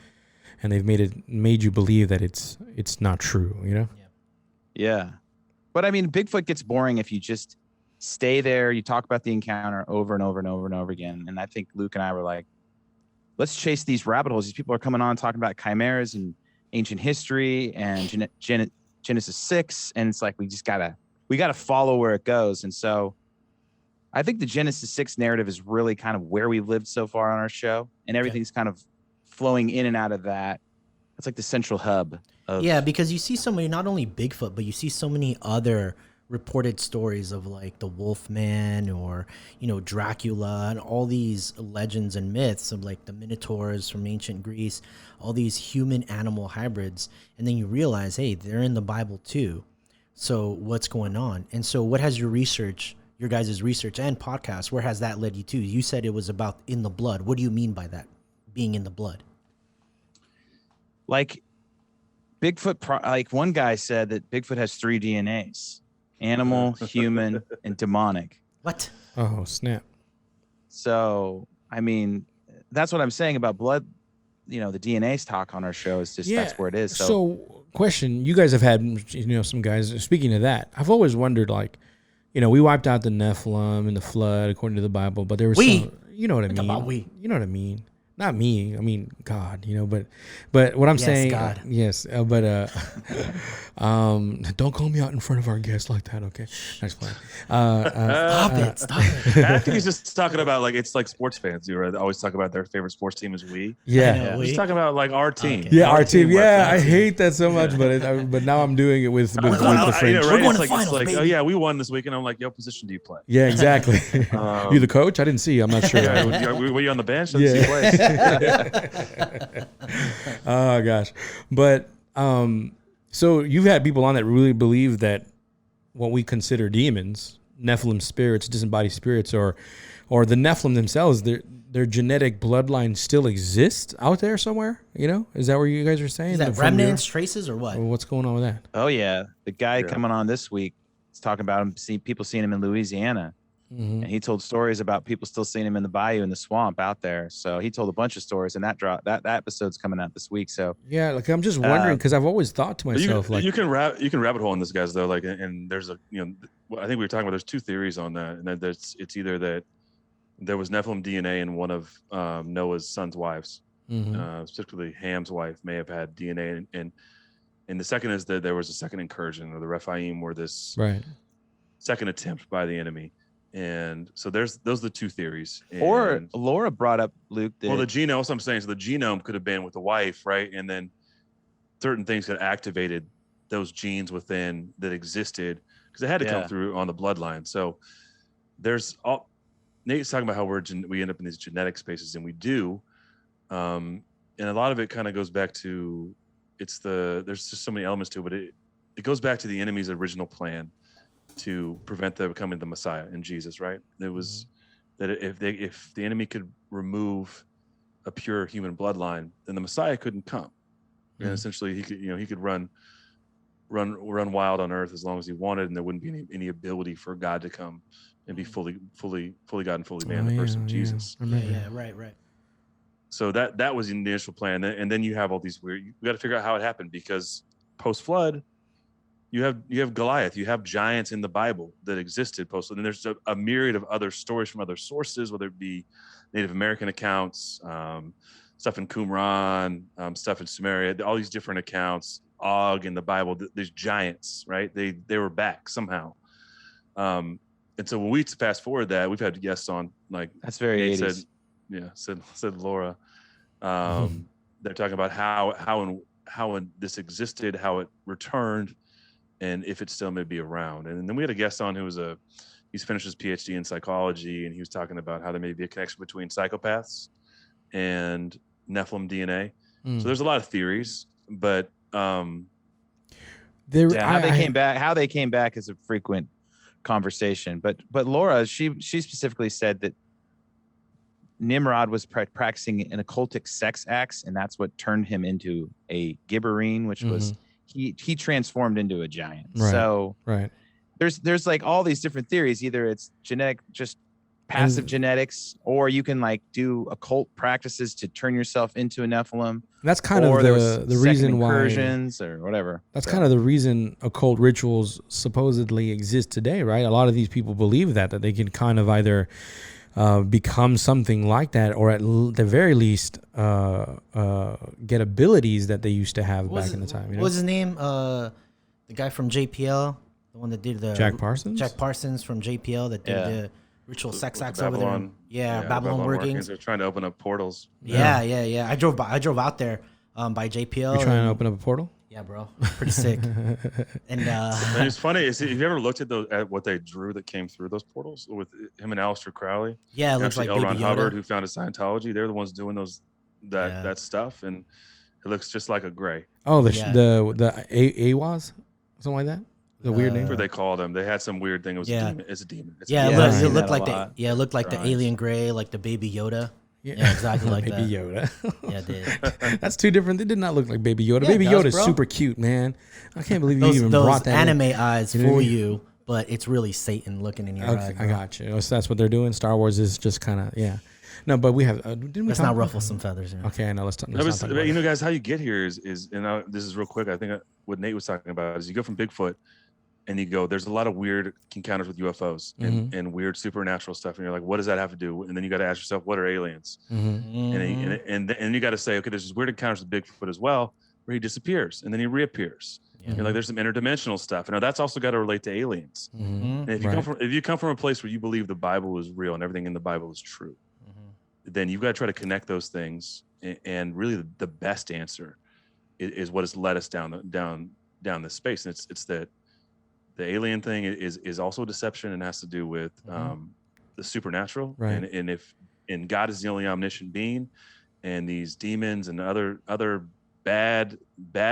And they've made you believe that it's not true, you know? Yeah. But I mean, Bigfoot gets boring if you just stay there. You talk about the encounter over and over and over and over again. And I think Luke and I were like, let's chase these rabbit holes. These people are coming on talking about chimeras and ancient history and Genesis 6. And it's like, we got to follow where it goes. And so I think the Genesis 6 narrative is really kind of where we've lived so far on our show. And everything's kind of flowing in and out of that. It's like the central hub. Because you see so many, not only Bigfoot, but you see so many other reported stories of like the Wolfman or, Dracula and all these legends and myths of like the Minotaurs from ancient Greece, all these human animal hybrids. And then you realize, hey, they're in the Bible too. So what's going on? And so what has your guys' research and podcast, where has that led you to? You said it was about in the blood. What do you mean by that, being in the blood? Like Bigfoot, like one guy said that Bigfoot has 3 DNAs: animal, human, and demonic. What? Oh, snap. So, I mean, that's what I'm saying about blood. The DNA's talk on our show is just, that's where it is. So question, you guys have had, some guys, speaking of that, I've always wondered, like, we wiped out the Nephilim in the flood, according to the Bible, but there was some, you know what I mean? About we. You know what I mean? Not me. I mean, God, but what I'm saying, God. yes, don't call me out in front of our guests like that. Okay. Nice plan. Stop it. I think he's just talking about like, it's like sports fans, always talk about their favorite sports team is we. Yeah. He's talking about like our team. Okay. Yeah. Our team. Yeah. I hate that so much, but now I'm doing it with the French. We're going to it's finals, like, baby. oh yeah, we won this week. And I'm like, yo, position do you play? Yeah, exactly. You the coach? I didn't see you. I'm not sure. Were you on the bench? Yeah. Oh gosh. But so you've had people on that really believe that what we consider demons, Nephilim spirits, disembodied spirits, or the Nephilim themselves, their genetic bloodline still exists out there somewhere. Is that what you guys are saying? Is that remnants, traces, or what? What's going on with that? Oh yeah, the guy coming on this week is talking about him. People seeing him in Louisiana. And he told stories about people still seeing him in the bayou, in the swamp out there. So he told a bunch of stories, and that episode's coming out this week. So yeah, like I'm just wondering, because I've always thought to myself, you can rabbit hole in this, guys, though. Like, and there's I think we were talking about, there's 2 theories on that, and that it's either that there was Nephilim DNA in one of Noah's son's wives, specifically Ham's wife may have had DNA, and the second is that there was a second incursion, or the Rephaim were this second attempt by the enemy. And so those are the 2 theories. Or Laura brought up, Luke, the genome. That's what I'm saying. So the genome could have been with the wife, right? And then certain things got activated those genes within that existed, because it had to come through on the bloodline. So there's Nate's talking about how we end up in these genetic spaces, and we do. And a lot of it kind of goes back to there's just so many elements to it, but it goes back to the enemy's original plan to prevent them becoming the Messiah in Jesus, right? It was that if the enemy could remove a pure human bloodline, then the Messiah couldn't come, and essentially he could run wild on earth as long as he wanted, and there wouldn't be any ability for God to come and be fully God and fully man, the person of Jesus. Yeah, right. So that was the initial plan, and then you have all these weird. You got to figure out how it happened, because post flood, you have Goliath, you have giants in the Bible that existed post, and there's a myriad of other stories from other sources, whether it be Native American accounts, stuff in Qumran, stuff in Samaria, all these different accounts, Og in the Bible. There's giants, right? They were back somehow. and so when we fast forward that, we've had guests on like That's very 80s. Said Laura. They're talking about how this existed, how it returned, and if it still may be around. And then we had a guest on he's finished his PhD in psychology, and he was talking about how there may be a connection between psychopaths and Nephilim DNA. So there's a lot of theories, but how they came back is a frequent conversation. But Laura, she specifically said that Nimrod was practicing an occultic sex acts, and that's what turned him into a gibberine, which was he transformed into a giant. Right. So right. There's like all these different theories. Either it's genetic, just passive genetics, or you can like do occult practices to turn yourself into a Nephilim. That's kind of the reason why incursions or whatever. That's kind of the reason occult rituals supposedly exist today, right? A lot of these people believe that they can kind of either become something like that, or at the very least get abilities that they used to have back in the time. What was his name? The guy from JPL, the one that did the Jack Parsons. Jack Parsons from JPL that did the ritual sex acts over there. Yeah, Babylon workings. They're trying to open up portals. Yeah. I drove out there by JPL. You trying to open up a portal? Yeah, bro. Pretty sick. And it's funny. Have you ever looked at what they drew that came through those portals with him and Aleister Crowley? Yeah, it looks like L. Ron Baby Yoda. Hubbard, who founded Scientology. They're the ones doing that stuff, and it looks just like a gray. Oh, the AWAS, something like that. The weird name. That's what they called them. They had some weird thing. It was a demon. It's a demon. It looked like it looked like the alien gray, like the Baby Yoda. Yeah, exactly like Baby that. Yoda. Yeah, it did. That's two different. They did not look like Baby Yoda. Yeah, Baby Yoda is bro. super cute, man. I can't believe you even brought that anime in. eyes fool you, but it's really Satan looking in your eyes. I got you. So that's what they're doing. Star Wars is just kind of No, but we have. Didn't we? Let's not ruffle some feathers. Here. Okay, I know. Let's talk. Guys, how you get here is this is real quick. I think what Nate was talking about is you go from Bigfoot, and you go. There's a lot of weird encounters with UFOs and weird supernatural stuff, and you're like, what does that have to do? And then you got to ask yourself, what are aliens? And you got to say, okay, there's this weird encounters with Bigfoot as well, where he disappears and then he reappears. You're like, there's some interdimensional stuff. And that's also got to relate to aliens. And if you come from a place where you believe the Bible is real and everything in the Bible is true, then you've got to try to connect those things. And really, the best answer is what has led us down this space. And it's that the alien thing is also deception and has to do with the supernatural. Right. And God is the only omniscient being, and these demons and other bad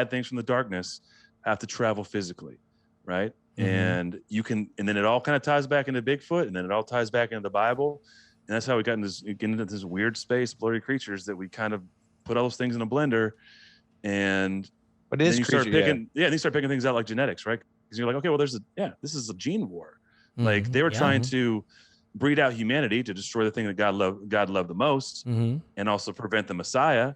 things from the darkness have to travel physically, right? And then it all kind of ties back into Bigfoot, and then it all ties back into the Bible, and that's how we got into this weird space, Blurry Creatures, that we kind of put all those things in a blender, and but it is you start picking, and you start picking things out like genetics, right? Because you're like, okay, well, this is a gene war. Like they were trying to breed out humanity to destroy the thing that God loved the most, and also prevent the Messiah.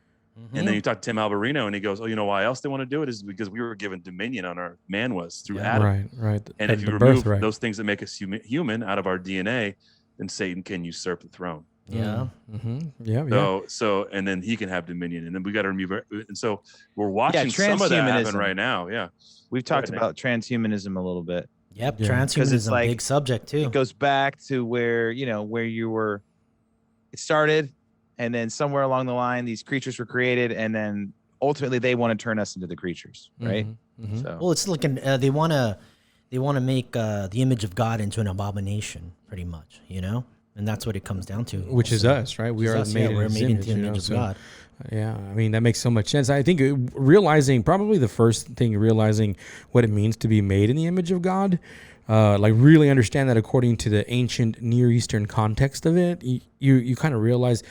And then you talk to Tim Alberino, and he goes, "Oh, you know why else they want to do it is because we were given dominion on our man was through Adam, right. And if you remove those things that make us human out of our DNA, then Satan can usurp the throne. So and then he can have dominion, and then we got to remove. And so we're watching some of that happen right now. Yeah, we've talked about transhumanism a little bit. Yep, transhumanism is a big subject too. It goes back to where you were. It started. And then somewhere along the line, these creatures were created, and then ultimately they want to turn us into the creatures, right? So. Well, it's looking. They want to make the image of God into an abomination, pretty much, and that's what it comes down to. Which is us, right? We are made in His image, in the image of God. Yeah, I mean that makes so much sense. I think probably the first thing, realizing what it means to be made in the image of God. Like really understand that according to the ancient Near Eastern context of it, you kind of realize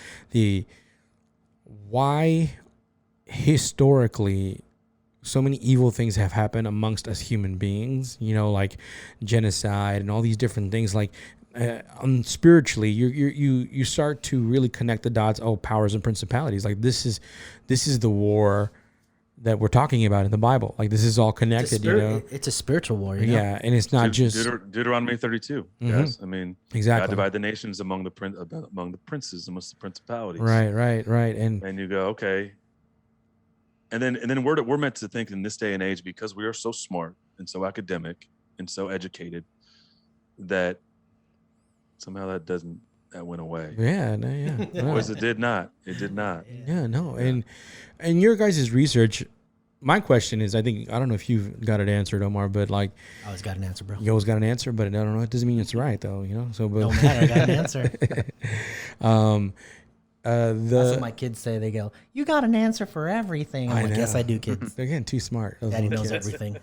why historically so many evil things have happened amongst us human beings, like genocide and all these different things. Like spiritually, you start to really connect the dots. Oh, powers and principalities. Like this is the war that we're talking about in the Bible. Like this is all connected, It's a spiritual war, Yeah, and it's not just Deuteronomy 32. Yes, I mean, exactly. God divide the nations among the princes, amongst the principalities. Right. And you go, okay. And then we're meant to think in this day and age, because we are so smart and so academic and so educated, that somehow that went away. Yeah, no, yeah. Boys, it did not. It did not. Yeah, no. And your guys' research, my question is, I don't know if you've got it answered, Omar, but like, I always got an answer, bro. you always got an answer, but I don't know. It doesn't mean it's right, though. So, but Don't matter. I got an answer. That's what my kids say. They go, "You got an answer for everything." I'm like, "Yes, I do, kids." They're getting too smart. Daddy knows everything.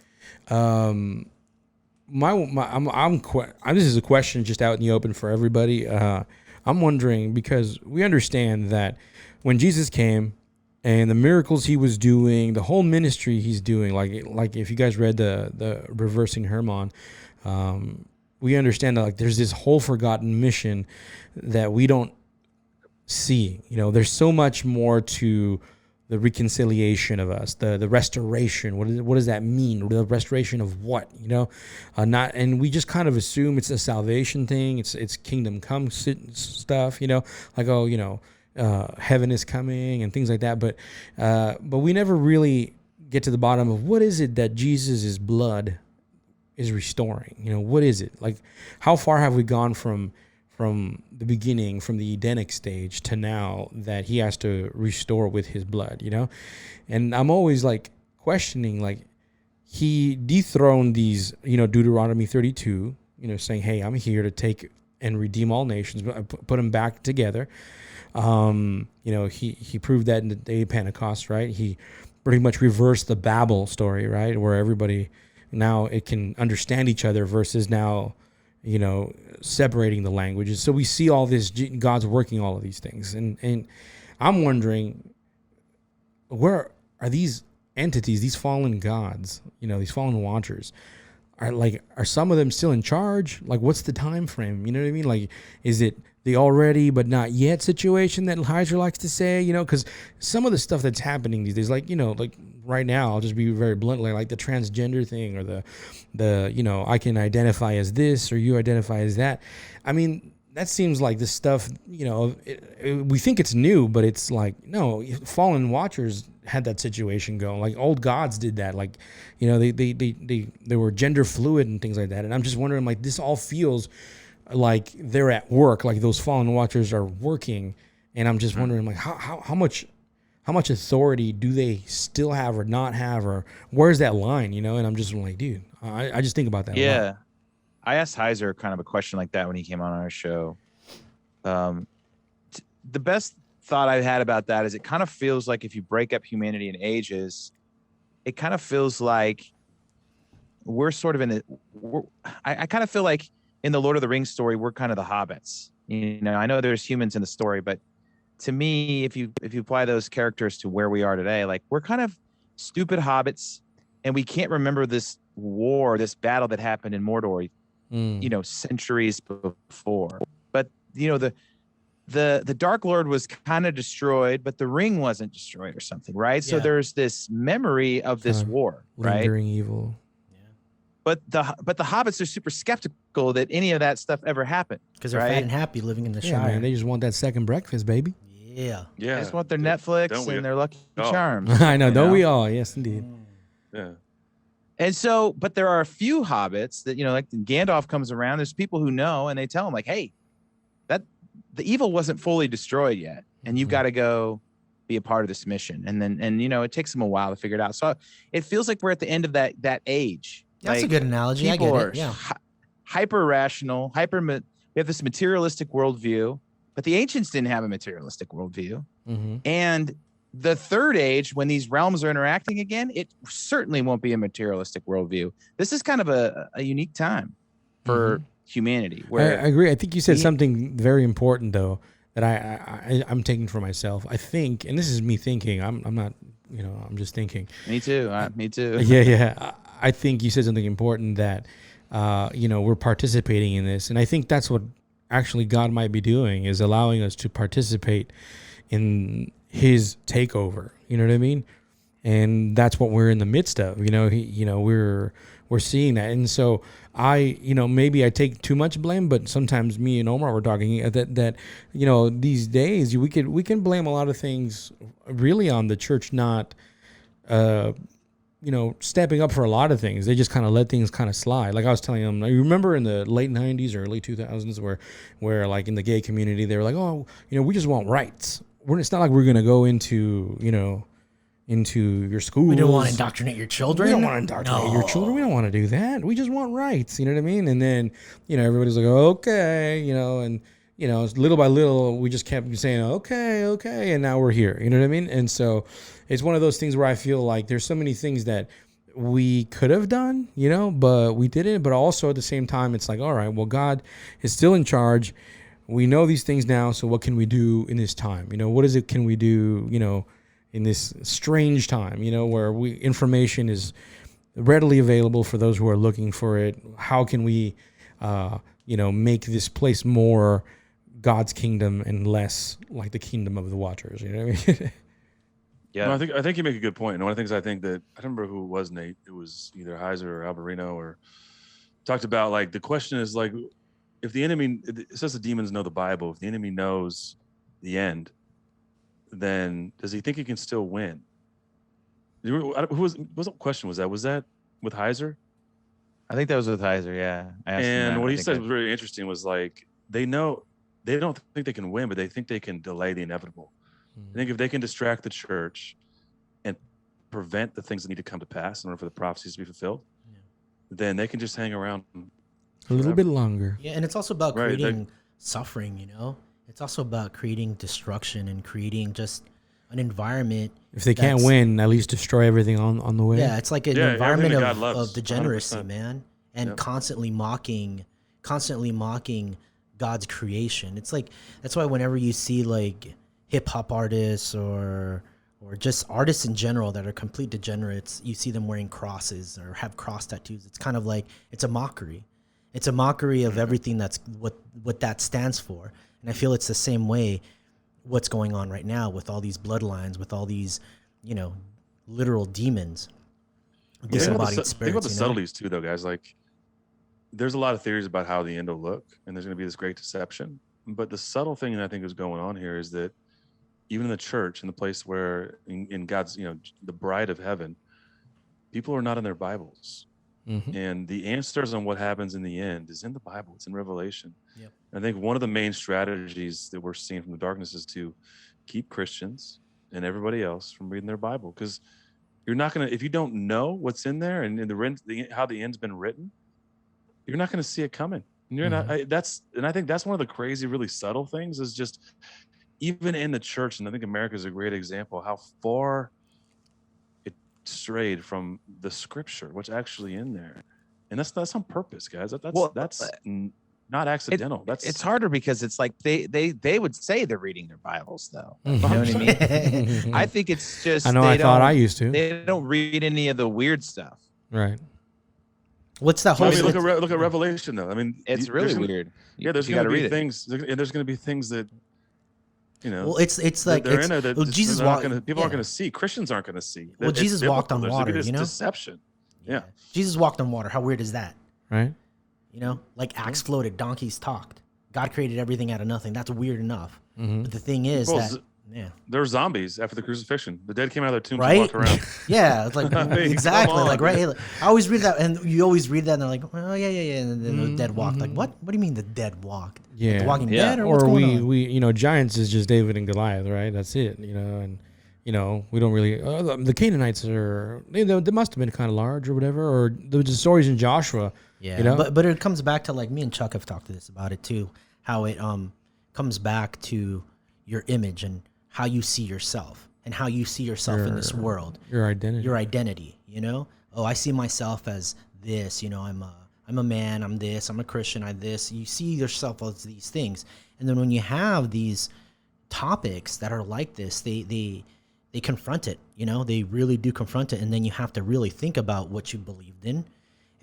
This is a question just out in the open for everybody. I'm wondering, because we understand that when Jesus came and the miracles he was doing, the whole ministry he's doing, like if you guys read the Reversing Hermon, we understand that like there's this whole forgotten mission that we don't see. There's so much more to the reconciliation of us, the restoration. What does that mean? The restoration of what? And we just kind of assume it's a salvation thing. It's kingdom come stuff. Heaven is coming and things like that. But we never really get to the bottom of what is it that Jesus' blood is restoring. What is it? Like, how far have we gone from the beginning, from the Edenic stage to now that he has to restore with his blood, And I'm always like questioning, like, he dethroned these, Deuteronomy 32, saying, hey, I'm here to take and redeem all nations, put them back together. He proved that in the day of Pentecost, right? He pretty much reversed the Babel story, right? Where everybody now it can understand each other versus now, separating the languages. So we see all this, God's working all of these things. And I'm wondering, where are these entities, these fallen gods, these fallen watchers, are some of them still in charge? Like, what's the time frame? You know what I mean? Like, is it the already but not yet situation that Hydra likes to say? Because some of the stuff that's happening these days, like right now, I'll just be very bluntly, like the transgender thing, or the I can identify as this or you identify as that. I mean, that seems like this stuff, we think it's new, but it's like, no, fallen watchers had that situation going. Like, old gods did that. Like, they were gender fluid and things like that. And I'm just wondering, like, this all feels like they're at work, like those fallen watchers are working. And I'm just wondering, like, how much authority do they still have or not have, or where's that line, And I'm just like, dude, I just think about that. Yeah. A lot. I asked Heiser kind of a question like that when he came on our show. The best thought I've had about that is it kind of feels like if you break up humanity in ages, it kind of feels like we're sort of I kind of feel like in the Lord of the Rings story, we're kind of the hobbits. I know there's humans in the story, but to me, if you apply those characters to where we are today, like, we're kind of stupid hobbits, and we can't remember this war, this battle that happened in Mordor, centuries before. But the Dark Lord was kind of destroyed, but the ring wasn't destroyed or something, right? Yeah. So there's this memory of this war, right? Lingering evil. But the hobbits are super skeptical that any of that stuff ever happened, because they're fat and happy living in the Shire. Man, they just want that second breakfast, baby. Yeah. They just want their Netflix and their Lucky Charms. I know. Don't we all? Yes, indeed. Yeah. And so, but there are a few hobbits that, like Gandalf comes around. There's people who know, and they tell him, like, hey, that the evil wasn't fully destroyed yet, and you've got to go be a part of this mission. And then, it takes them a while to figure it out. So it feels like we're at the end of that age. That's a good analogy. I get it. Yeah. Hyper rational, we have this materialistic worldview, but the ancients didn't have a materialistic worldview. Mm-hmm. And the third age, when these realms are interacting again, it certainly won't be a materialistic worldview. This is kind of a unique time for humanity. Where I agree. I think you said something very important, though, that I'm taking for myself. I think, and this is me thinking, I'm not, I'm just thinking. Me too. Me too. Yeah. I think you said something important that, we're participating in this. And I think that's what actually God might be doing, is allowing us to participate in his takeover. You know what I mean? And that's what we're in the midst of. We're seeing that. And so maybe I take too much blame, but sometimes me and Omar were talking that these days we can blame a lot of things really on the church not stepping up for a lot of things. They just kind of let things kind of slide. Like I was telling them, I remember in the late 90s, early 2000s where like in the gay community, they were like, oh, we just want rights. It's not like we're going to go into your schools. We don't want to indoctrinate your children. We don't want to indoctrinate your children. We don't want to do that. We just want rights. You know what I mean? And then, everybody's like, okay, and, little by little, we just kept saying, okay. And now we're here. You know what I mean? And so it's one of those things where I feel like there's so many things that we could have done, but we didn't. But also at the same time, it's like, all right, well, God is still in charge. We know these things now. So what can we do in this time? What is it can we do, in this strange time, where information is readily available for those who are looking for it? How can we, make this place more God's kingdom and less like the kingdom of the Watchers? You know what I mean? Yeah, no, I think you make a good point. And one of the things I think that I don't remember who it was, Nate. It was either Heiser or Alberino, or talked about like the question is like, if the enemy, it says the demons know the Bible. If the enemy knows the end, then does he think he can still win? What question was that? Was that with Heiser? I think that was with Heiser. Yeah. And what he said was really interesting. Was like they don't think they can win, but they think they can delay the inevitable. I think if they can distract the church and prevent the things that need to come to pass in order for the prophecies to be fulfilled, then they can just hang around a little bit longer. Yeah, and it's also about creating suffering, It's also about creating destruction and creating just an environment. If they can't win, at least destroy everything on the way. Yeah, it's like an environment of degeneracy, 100%. Man. And constantly mocking God's creation. It's like, that's why whenever you see like hip hop artists or just artists in general that are complete degenerates, you see them wearing crosses or have cross tattoos. It's kind of like, it's a mockery. It's a mockery of everything that's what that stands for. And I feel it's the same way what's going on right now with all these bloodlines, with all these, literal demons, disembodied spirits. Think about the subtleties too, though, guys. Like, there's a lot of theories about how the end will look, and there's going to be this great deception. But the subtle thing that I think is going on here is that even in the church, in the place where in God's, the bride of heaven, people are not in their Bibles. Mm-hmm. And the answers on what happens in the end is in the Bible. It's in Revelation. Yep. I think one of the main strategies that we're seeing from the darkness is to keep Christians and everybody else from reading their Bible, because you're not going to, if you don't know what's in there and how the end's been written, you're not going to see it coming. And you're not. And I think that's one of the crazy, really subtle things is just even in the church, and I think America is a great example how far it strayed from the scripture, what's actually in there, and that's on purpose, guys. That's not accidental. It's harder because it's like they would say they're reading their Bibles, though. You know what I mean? I think it's just I thought I used to. They don't read any of the weird stuff, right? What's that whole? Look at Revelation, though. I mean, it's really weird. There's going to be things, and there's going to be things that, Well, it's like they're in there that Jesus people aren't going to see. Christians aren't going to see. Well, Jesus walked on water. Deception. Yeah. Jesus walked on water. How weird is that? Right. Like axe floated, donkeys talked. God created everything out of nothing. That's weird enough. Mm-hmm. But the thing is there were zombies after the crucifixion. The dead came out of their tombs and walked around. Yeah, it's like exactly. Like I always read that, and you always read that, and they're like, oh yeah, and then the dead walked. Like what? What do you mean the dead walked? Yeah, like the Walking Dead, or what's going on? we giants is just David and Goliath, right? That's it. And we don't really. The Canaanites they must have been kind of large or whatever, or the stories in Joshua. Yeah, but it comes back to, like, me and Chuck have talked to this about it too, how it comes back to your image and how you see yourself and how you see yourself in this world. Your identity. Your identity. Oh, I see myself as this. I'm a man. I'm this. I'm a Christian. I'm this. You see yourself as these things, and then when you have these topics that are like this, they confront it. They really do confront it, and then you have to really think about what you believed in.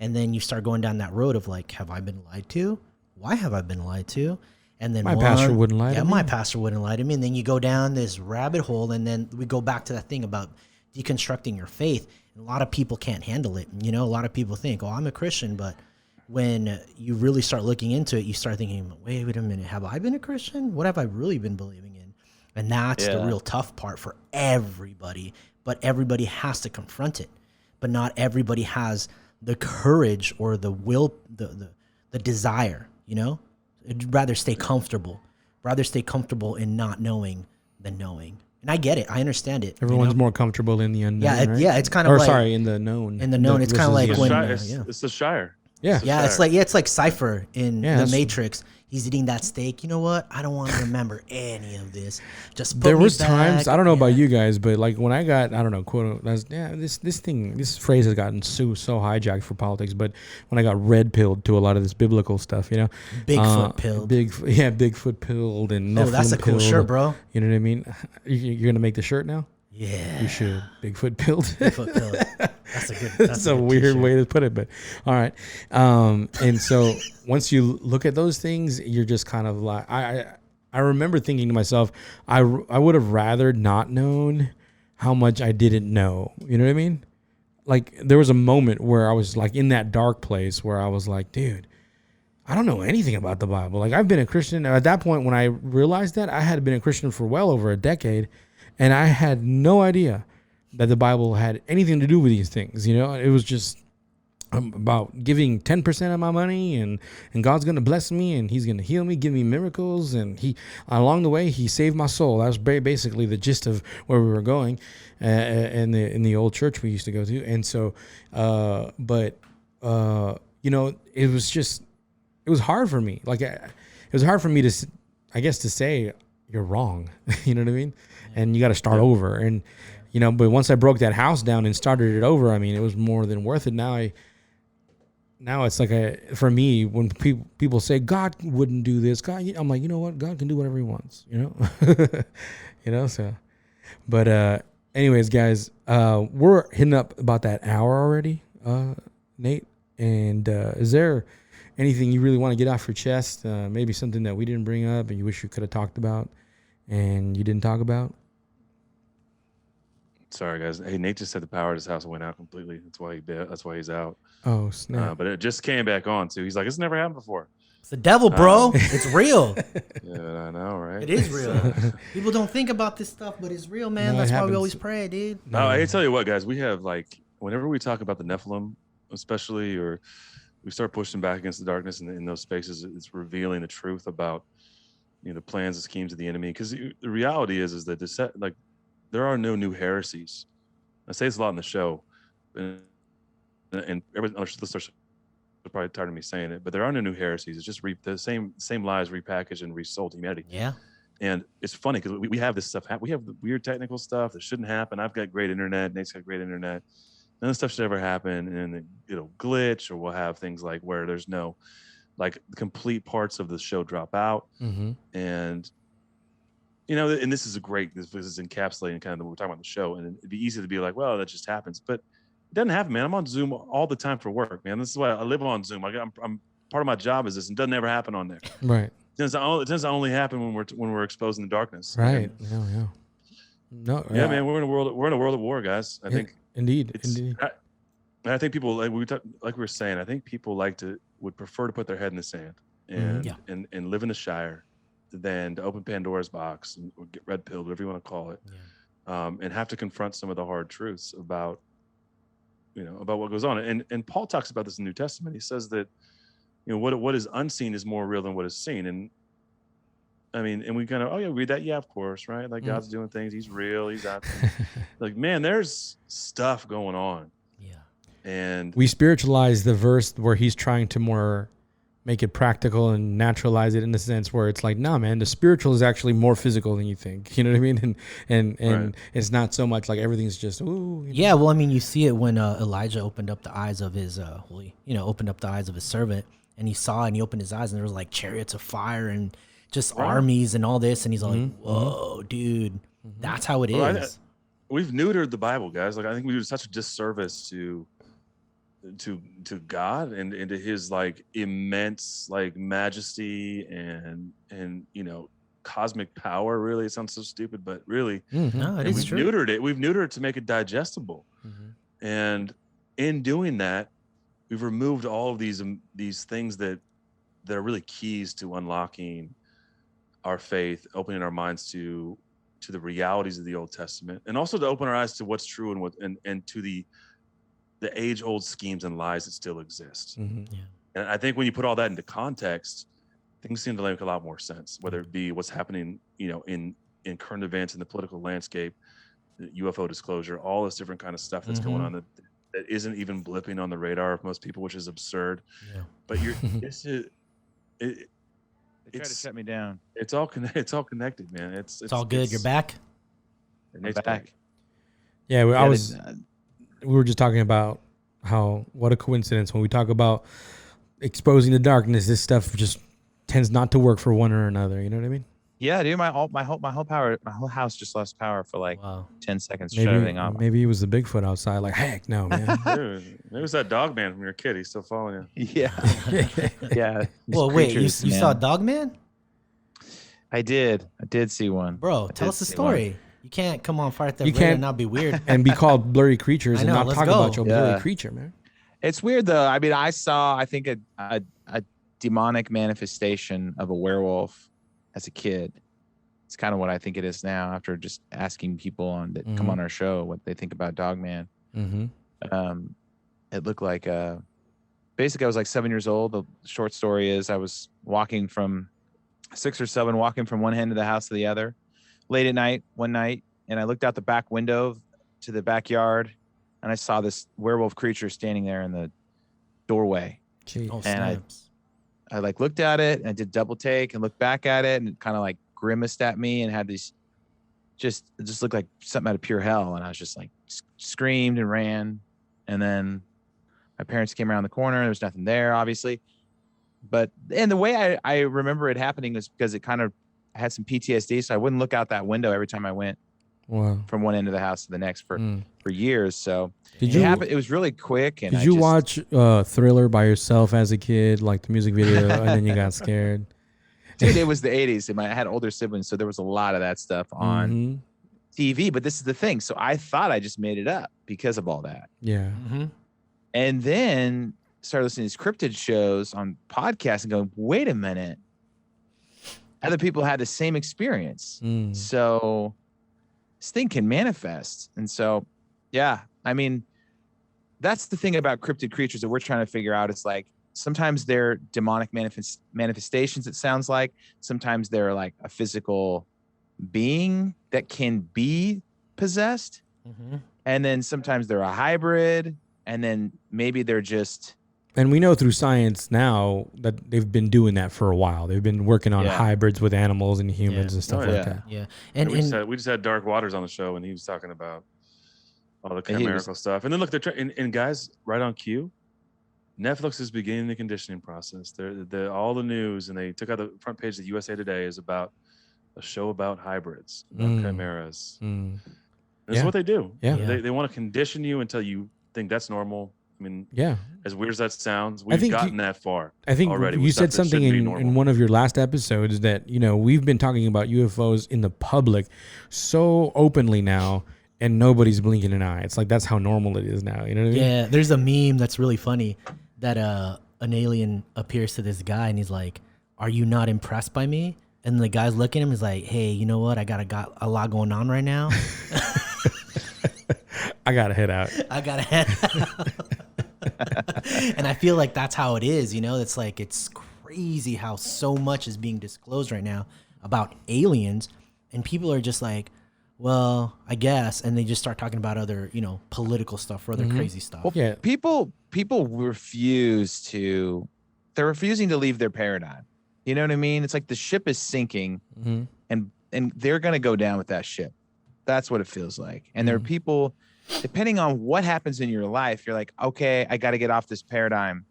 And then you start going down that road of like, have I been lied to? Why have I been lied to? And then my pastor wouldn't lie to me. Yeah, my pastor wouldn't lie to me. And then you go down this rabbit hole, and then we go back to that thing about deconstructing your faith. And a lot of people can't handle it. A lot of people think, oh, I'm a Christian. But when you really start looking into it, you start thinking, wait a minute, have I been a Christian? What have I really been believing in? And that's the real tough part for everybody. But everybody has to confront it. but not everybody has the courage or the will, the desire, you know? I'd rather stay comfortable in not knowing than knowing. And I get it. I understand it. Everyone's more comfortable in the unknown. Yeah, right? yeah. It's kind of in the known. In the known, it's kind of like when it's the Shire. Yeah, yeah. It's like Cypher in the that's- Matrix. He's eating that steak. You know what? I don't want to remember any of this. Just put there me was back. times, I don't know about you guys, but like when I got, I don't know, quote, this phrase has gotten so hijacked for politics. But when I got red pilled to a lot of this biblical stuff, you know, Bigfoot pilled. Bigfoot pilled and Nephilim that's a cool pilled. shirt, bro. You know what I mean? You're gonna make the shirt now? Yeah, You should. Bigfoot pilled. Bigfoot pilled. That's a good. That's a weird t-shirt. way to put it, but all right. And so once you look at those things, you're just kind of like, I remember thinking to myself, I would have rather not known how much I didn't know. You know what I mean? Like there was a moment where I was like in that dark place where I was like, dude, I don't know anything about the Bible. Like I've been a Christian. At that point, when I realized that, I had been a Christian for well over a decade, and I had no idea that the Bible had anything to do with these things. You know, it was just about giving 10% of my money, and God's going to bless me, and he's going to heal me, give me miracles. And he, along the way, he saved my soul. That was basically the gist of where we were going in the old church we used to go to. And so, you know, it was hard for me. Like it was hard for me to, I guess, to say you're wrong. You know what I mean? And you got to start over. And, you know, but once I broke that house down and started it over, I mean, it was more than worth it. Now it's like for me, when people say God wouldn't do this, God, I'm like, you know what? God can do whatever he wants, you know? You know, so, but, anyways, guys, we're hitting up about that hour already, Nate. And, is there anything you really want to get off your chest? Maybe something that we didn't bring up and you wish you could have talked about and you didn't talk about? Sorry, guys. Hey, Nate just said the power at his house went out completely. That's why he's out. Oh, snap. But it just came back on too. He's like, it's never happened before. It's the devil, bro. It's real. Yeah, I know, right? It is real. People don't think about this stuff, but it's real, man. No, That's it why we happens. always pray, dude. No, I tell you what, guys. We have like whenever we talk about the Nephilim, especially, or we start pushing back against the darkness in those spaces, it's revealing the truth about the plans and schemes of the enemy. Because the reality is that like there are no new heresies. I say this a lot in the show, and everyone listeners are probably tired of me saying it, but there are no new heresies. It's just the same lies repackaged and resold to humanity. Yeah. And it's funny because we have this stuff. We have the weird technical stuff that shouldn't happen. I've got great internet. Nate's got great internet. None of this stuff should ever happen, and it'll glitch, or we'll have things like where there's no, like, complete parts of the show drop out, and and this is this is encapsulating kind of what we're talking about in the show, and it'd be easy to be like, well, that just happens, but it doesn't happen, man. I'm on Zoom all the time for work, man. This is why I live on Zoom. I'm part of my job is this, and it doesn't ever happen on there. Right. It tends to only happen when we're exposed in the darkness. Right. And, Yeah. No. yeah, man. We're in a world of war, guys. I think. Indeed. I think people like we were saying. I think people would prefer to put their head in the sand and live in the Shire than to open Pandora's box or get red pilled, whatever you want to call it, and have to confront some of the hard truths about what goes on. And Paul talks about this in the New Testament. He says that what is unseen is more real than what is seen. And I mean, and we kind of read that, of course, right? Like God's doing things. He's real. He's out there. Like, man, there's stuff going on. Yeah. And we spiritualize the verse where he's trying to more make it practical and naturalize it in the sense where it's like, nah, man, the spiritual is actually more physical than you think. You know what I mean? And Right. It's not so much like everything's just ooh. Yeah, well, I mean, you see it when Elijah opened up the eyes of his, opened up the eyes of his servant, and he saw and he opened his eyes, and there was like chariots of fire and just armies and all this, and he's like, whoa, dude, that's how it is. We've neutered the Bible, guys. Like, I think we do such a disservice to God and to his like immense like majesty and cosmic power. Really, it sounds so stupid, but really, No, it is we've true. neutered it. We've neutered it to make it digestible, and in doing that, we've removed all of these things that are really keys to unlocking our faith, opening our minds to the realities of the Old Testament, and also to open our eyes to what's true and to the the age-old schemes and lies that still exist. Mm-hmm. Yeah. And I think when you put all that into context, things seem to make a lot more sense, whether it be what's happening, in current events in the political landscape, the UFO disclosure, all this different kind of stuff that's going on that isn't even blipping on the radar of most people, which is absurd. Yeah. But they tried to shut me down. it's all connected, man. It's all good. You're back. Nate's back. Yeah, we were just talking about what a coincidence when we talk about exposing the darkness. This stuff just tends not to work for one or another. You know what I mean? Yeah, dude. My whole house just lost power for like 10 seconds. To shut everything off. Maybe it was the Bigfoot outside. Like, heck no, man. Dude, it was that dog man from your kid. He's still following you. Yeah, yeah. Well, wait, you saw Dogman? I did see one. Bro, tell us the story. You can't come on Fire at the You Radio can't- and not be weird. And be called Blurry Creatures I and know, not let's talk go. about your Yeah. blurry creature, man. It's weird though. I mean, I think a demonic manifestation of a werewolf as a kid. It's kind of what I think it is now after just asking people that come on our show what they think about Dogman. Mm-hmm. It looked like basically I was like 7 years old. The short story is I was walking from 6 or 7, walking from one end of the house to the other late at night one night, and I looked out the back window to the backyard and I saw this werewolf creature standing there in the doorway. Jeez. Oh, And snaps. I like looked at it and I did double take and looked back at it and it kind of like grimaced at me and had these it just looked like something out of pure hell. And I was just like screamed and ran. And then my parents came around the corner. There was nothing there, obviously. And the way I remember it happening was because it kind of had some PTSD. So I wouldn't look out that window every time I went Wow. from one end of the house to the next for years. So Did you it was really quick. And Did you watch Thriller by yourself as a kid, like the music video, and then you got scared? Dude, it was the 80s. And I had older siblings, so there was a lot of that stuff on Mhm. TV. But this is the thing. So I thought I just made it up because of all that. Yeah. And then started listening to these cryptid shows on podcasts and going, wait a minute. Other people had the same experience. Mm. So this thing can manifest. And so, yeah, I mean, that's the thing about cryptid creatures that we're trying to figure out. It's like, sometimes they're demonic manifestations, it sounds like. Sometimes they're like a physical being that can be possessed. And then sometimes they're a hybrid. And then maybe they're just... And we know through science now that they've been doing that for a while. They've been working on hybrids with animals and humans and stuff like that. Yeah. And we just had Dark Waters on the show, and he was talking about all the chimerical stuff. And then look, and guys, right on cue, Netflix is beginning the conditioning process. They're all the news, and they took out the front page of the USA Today is about a show about hybrids, about chimeras. This is what they do. Yeah. They want to condition you until you think that's normal. I mean, as weird as that sounds, I think we've gotten that far. I think already you with said stuff that something shouldn't be in normal. one of your last episodes that, we've been talking about UFOs in the public so openly now, and nobody's blinking an eye. It's like that's how normal it is now. You know what I mean? Yeah, there's a meme that's really funny that an alien appears to this guy and he's like, "Are you not impressed by me?" And the guy's looking at him, he's like, "Hey, you know what? I got a lot going on right now. I gotta head out. I gotta head out." And I feel like that's how it is, It's like it's crazy how so much is being disclosed right now about aliens, and people are just like, well, I guess, and they just start talking about other, political stuff or other crazy stuff. Well, yeah. People they're refusing to leave their paradigm. You know what I mean? It's like the ship is sinking and they're going to go down with that ship. That's what it feels like. And there are people, depending on what happens in your life, you're like, okay, I got to get off this paradigm.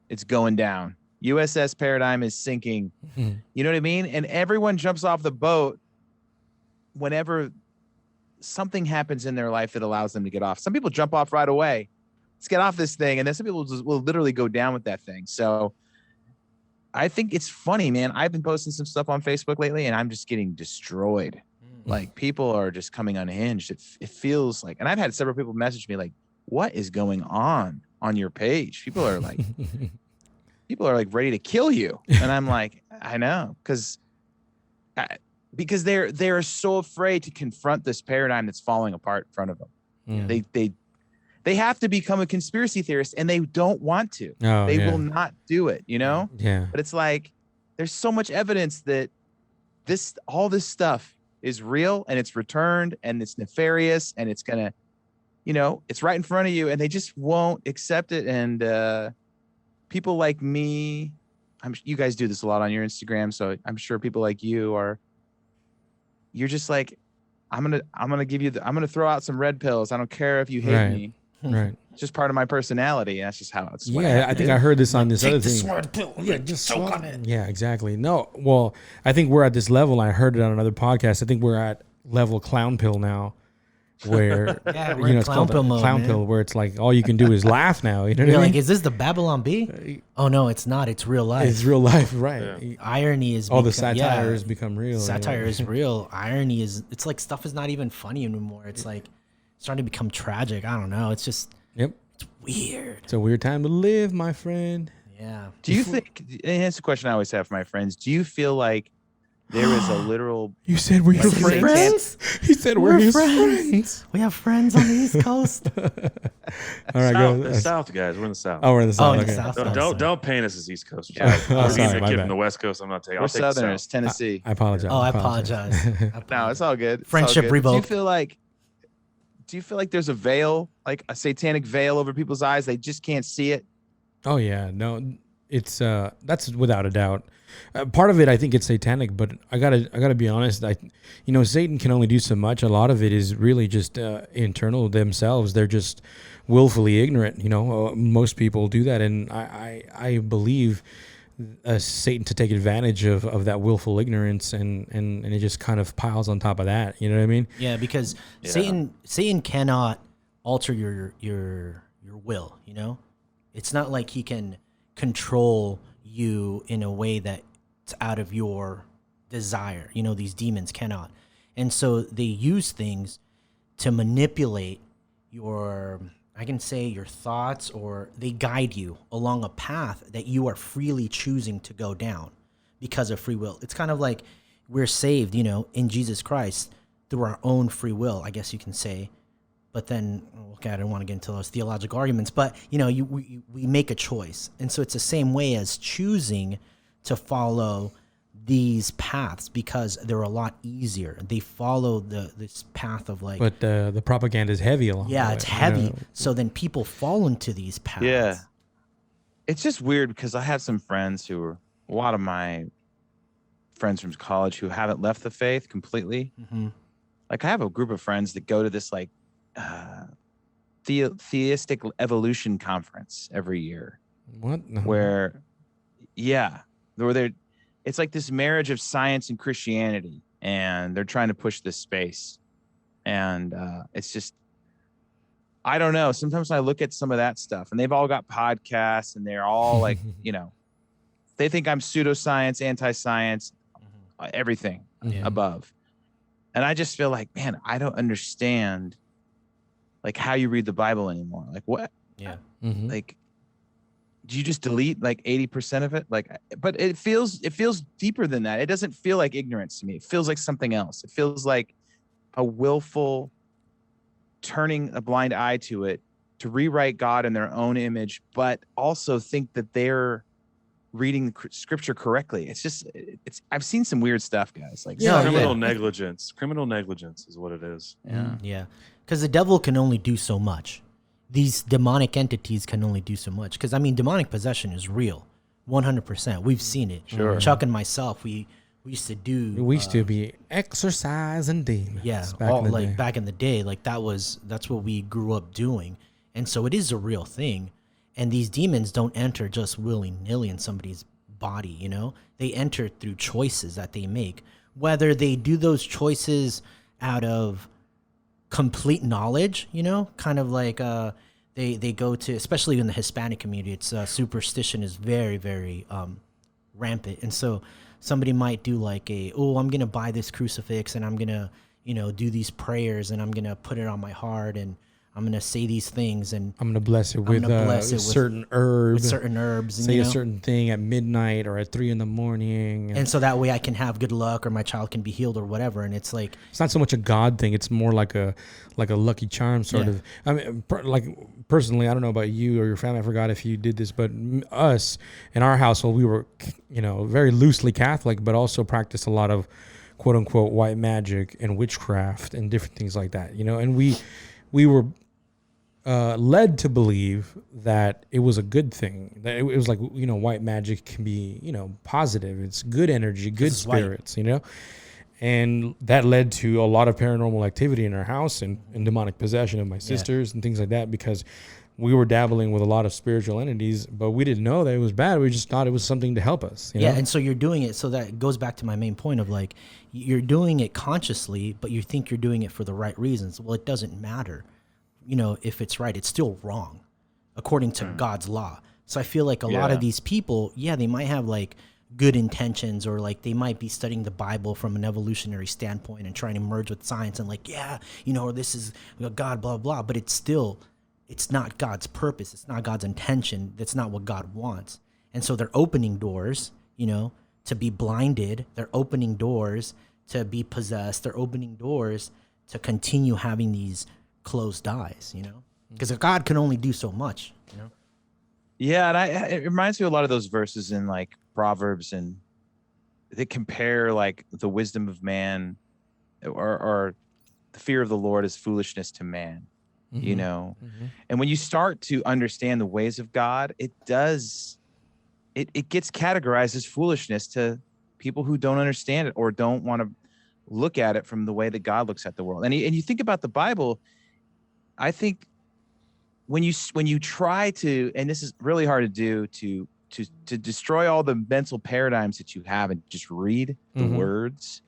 It's going down. USS paradigm is sinking. You know what I mean? And everyone jumps off the boat whenever something happens in their life that allows them to get off. Some people jump off right away. Let's get off this thing. And then some people will literally go down with that thing. So I think it's funny, man. I've been posting some stuff on Facebook lately and I'm just getting destroyed. Like people are just coming unhinged. It feels like, and I've had several people message me like, what is going on your page? People are like ready to kill you. And I'm like, I know. Because they're so afraid to confront this paradigm that's falling apart in front of them. Yeah. they have to become a conspiracy theorist, and they don't want to. Oh, They yeah. will not do it, you know? Yeah. But it's like there's so much evidence that all this stuff is real, and it's returned, and it's nefarious, and it's gonna, it's right in front of you, and they just won't accept it. And people like me, you guys do this a lot on your Instagram, so I'm sure people like you're just like, I'm gonna throw out some red pills. I don't care if you hate Right. me. Right. It's just part of my personality. And that's just how it's. Yeah, I think I heard this on this other thing. Sword pill. Yeah, just choke on it. Yeah, exactly. No, well, I think we're at this level. I heard it on another podcast. I think we're at level clown pill now, where Yeah, we're in it's clown called pill a mode, clown man. pill, where it's like all you can do is laugh now. You know what You're I like, mean? is this the Babylon Bee? Oh no, it's not. It's real life. It's real life, right? Yeah. Irony is All the become- satire yeah, has become real. Satire is real. Irony is. It's like stuff is not even funny anymore. It's like starting to become tragic. I don't know. It's just. Yep. It's weird. It's a weird time to live, my friend. Yeah. Do you think? And that's a question I always have for my friends. Do you feel like there is a literal? You said we're your Like, friends? He said we're his friends. We have friends on the East Coast. All right, South, go. the South, guys. We're in the South. Oh, we're in the South. in the okay. South. Don't paint us as East Coast. Yeah. Oh, sorry, Even my kid bad. from the West Coast, I'm not taking. We're I'll take the Southerners, South. Tennessee. I apologize. Oh, I apologize. No, it's all good. It's Friendship all good. revoked. Do you feel like there's a veil, like a satanic veil over people's eyes? They just can't see it. Oh yeah, no, it's that's without a doubt. Part of it, I think it's satanic, but I gotta be honest. Satan can only do so much. A lot of it is really just internal themselves. They're just willfully ignorant. Most people do that, and I believe Satan to take advantage of that willful ignorance, and it just kind of piles on top of that. You know what I mean? Yeah, because Satan cannot alter your will. It's not like he can control you in a way that's out of your desire. These demons cannot, and so they use things to manipulate your thoughts, or they guide you along a path that you are freely choosing to go down because of free will. It's kind of like we're saved, in Jesus Christ through our own free will, I guess you can say. But then, okay, I don't want to get into those theological arguments, but we make a choice. And so it's the same way as choosing to follow these paths because they're a lot easier. They follow this path of like, But the propaganda is heavy along. the way, it's heavy. So then people fall into these paths. Yeah. It's just weird because I have some friends who are a lot of my friends from college who haven't left the faith completely. Mm-hmm. Like I have a group of friends that go to this like theistic evolution conference every year. What? No. Where it's like this marriage of science and Christianity, and they're trying to push this space. And it's just, I don't know. Sometimes I look at some of that stuff, and they've all got podcasts, and they're all like, they think I'm pseudoscience, anti-science, everything above. And I just feel like, man, I don't understand like how you read the Bible anymore. Like what? Yeah. Mhm. Like, do you just delete like 80% of it? Like, but it feels deeper than that. It doesn't feel like ignorance to me. It feels like something else. It feels like a willful turning a blind eye to it to rewrite God in their own image, but also think that they're reading the scripture correctly. I've seen some weird stuff, guys. Like Criminal negligence. Criminal negligence is what it is. Yeah. Yeah. Because the devil can only do so much. These demonic entities can only do so much. Because, demonic possession is real. 100%. We've seen it. Sure. Chuck and myself, we used to do... We used to be exercising demons. Yeah, back in the day. Like, that's what we grew up doing. And so it is a real thing. And these demons don't enter just willy-nilly in somebody's body, They enter through choices that they make. Whether they do those choices out of complete knowledge, kind of like they go to, especially in the Hispanic community, it's superstition is very, very rampant. And so somebody might do like I'm going to buy this crucifix and I'm going to, do these prayers and I'm going to put it on my heart and I'm going to say these things, and I'm going to bless it with certain herbs. With certain herbs. And, say a certain thing at midnight or at 3 a.m. And so that way I can have good luck, or my child can be healed, or whatever. And it's like, it's not so much a God thing. It's more like a lucky charm sort of. I mean, personally, I don't know about you or your family. I forgot if you did this, but us in our household, we were, very loosely Catholic, but also practiced a lot of quote unquote white magic and witchcraft and different things like that. And we were led to believe that it was a good thing. That it was like, white magic can be, positive. It's good energy, good spirits, And that led to a lot of paranormal activity in our house and demonic possession of my sisters and things like that, because we were dabbling with a lot of spiritual entities, but we didn't know that it was bad. We just thought it was something to help us. You know? And so you're doing it. So that goes back to my main point of like, you're doing it consciously, but you think you're doing it for the right reasons. Well, it doesn't matter. If it's right, it's still wrong according to God's law. So I feel like a lot of these people, they might have like good intentions, or like they might be studying the Bible from an evolutionary standpoint and trying to merge with science and like, or this is God, blah, blah, but it's not God's purpose. It's not God's intention. That's not what God wants. And so they're opening doors, to be blinded. They're opening doors to be possessed. They're opening doors to continue having these closed eyes, because God can only do so much, Yeah, and it reminds me of a lot of those verses in like Proverbs, and they compare like the wisdom of man or the fear of the Lord as foolishness to man, And when you start to understand the ways of God, it gets categorized as foolishness to people who don't understand it or don't want to look at it from the way that God looks at the world. And you think about the Bible, I think when you try to, and this is really hard to do, to destroy all the mental paradigms that you have and just read the words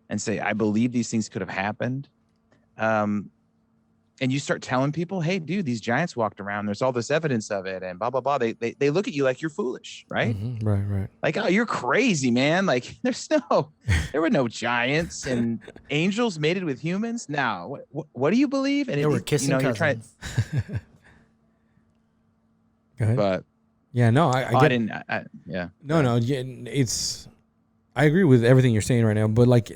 and say, I believe these things could have happened. And you start telling people, hey, dude, these giants walked around. There's all this evidence of it and blah, blah, blah. They look at you like you're foolish, right? Right. Like, oh, you're crazy, man. Like there were no giants and angels mated with humans. Now, what do you believe? And they were kissing cousins. Go ahead. But no, I didn't. No, it's, I agree with everything you're saying right now, but like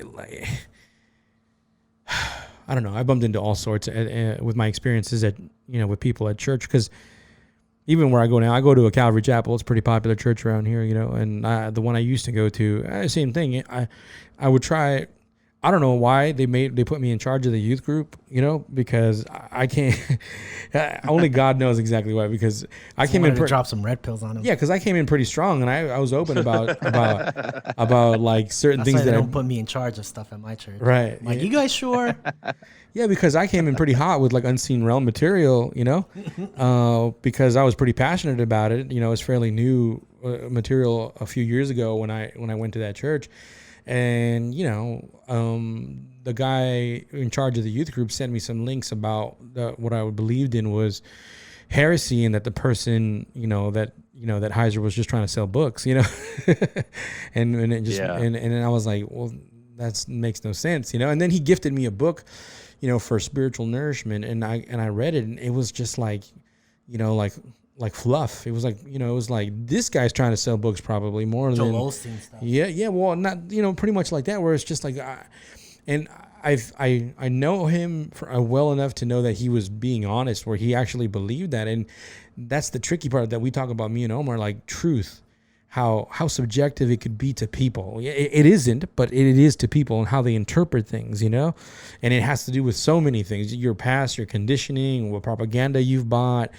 I don't know. I bumped into all sorts with my experiences at, with people at church, because even where I go now, I go to a Calvary Chapel. It's a pretty popular church around here, and the one I used to go to, same thing. I would try. I don't know why they put me in charge of the youth group, because I can't. Only God knows exactly why. Because I came in to drop some red pills on him. Yeah, because I came in pretty strong, and I was open about like certain That's things why that they don't put me in charge of stuff at my church. Right. I'm like, you guys sure? Yeah, because I came in pretty hot with like unseen realm material, because I was pretty passionate about it. It's fairly new material a few years ago when I went to that church. And, the guy in charge of the youth group sent me some links about what I believed in was heresy, and that the person, that Heiser was just trying to sell books, and it just, and I was like, well, that makes no sense, and then he gifted me a book, for spiritual nourishment. And I read it, and it was just like, like fluff. It was like, it was like, this guy's trying to sell books probably more Joel than Osteen stuff. Yeah. Well, not, pretty much like that, where it's just like, and I know him well enough to know that he was being honest, where he actually believed that. And that's the tricky part that we talk about, me and Omar, like truth, how subjective it could be to people. It isn't, but it is to people and how they interpret things, and it has to do with so many things: your past, your conditioning, what propaganda you've bought,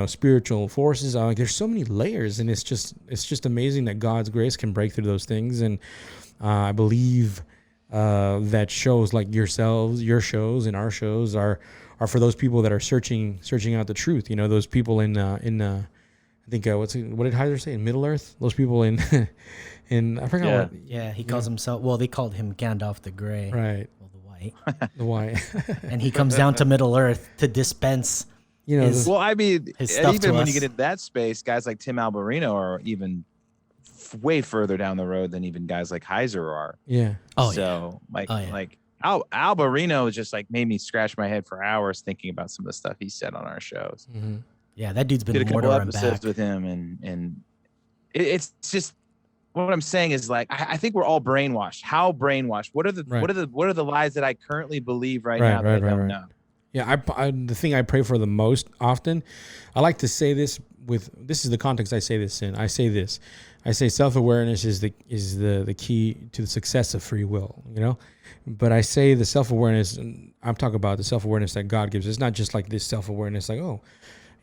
spiritual forces. Like, there's so many layers, and it's just amazing that God's grace can break through those things. And I believe that shows like yourselves, your shows and our shows are for those people that are searching out the truth. Those people in I think what did Heiser say, in Middle Earth? Those people in I forgot what. Yeah, he calls himself. Well, they called him Gandalf the Grey. Right. Well, the White. The White. And he comes down to Middle Earth to dispense. Well, I mean, even when us. you get in that space, guys like Tim Alberino are even way further down the road than even guys like Heiser are. Yeah. Oh, so, like Albarino just like made me scratch my head for hours thinking about some of the stuff he said on our shows. Mm-hmm. Yeah, that dude's been Did a couple mortar and episodes back. with him, and it's just what I'm saying is like I think we're all brainwashed. How brainwashed? What are the lies that I currently believe right now that I don't know? Yeah, the thing I pray for the most often, I like to say this this is the context I say this in. I say self-awareness is the key to the success of free will, you know? But I say the self-awareness, and I'm talking about the self-awareness that God gives. It's not just like this self-awareness like, oh,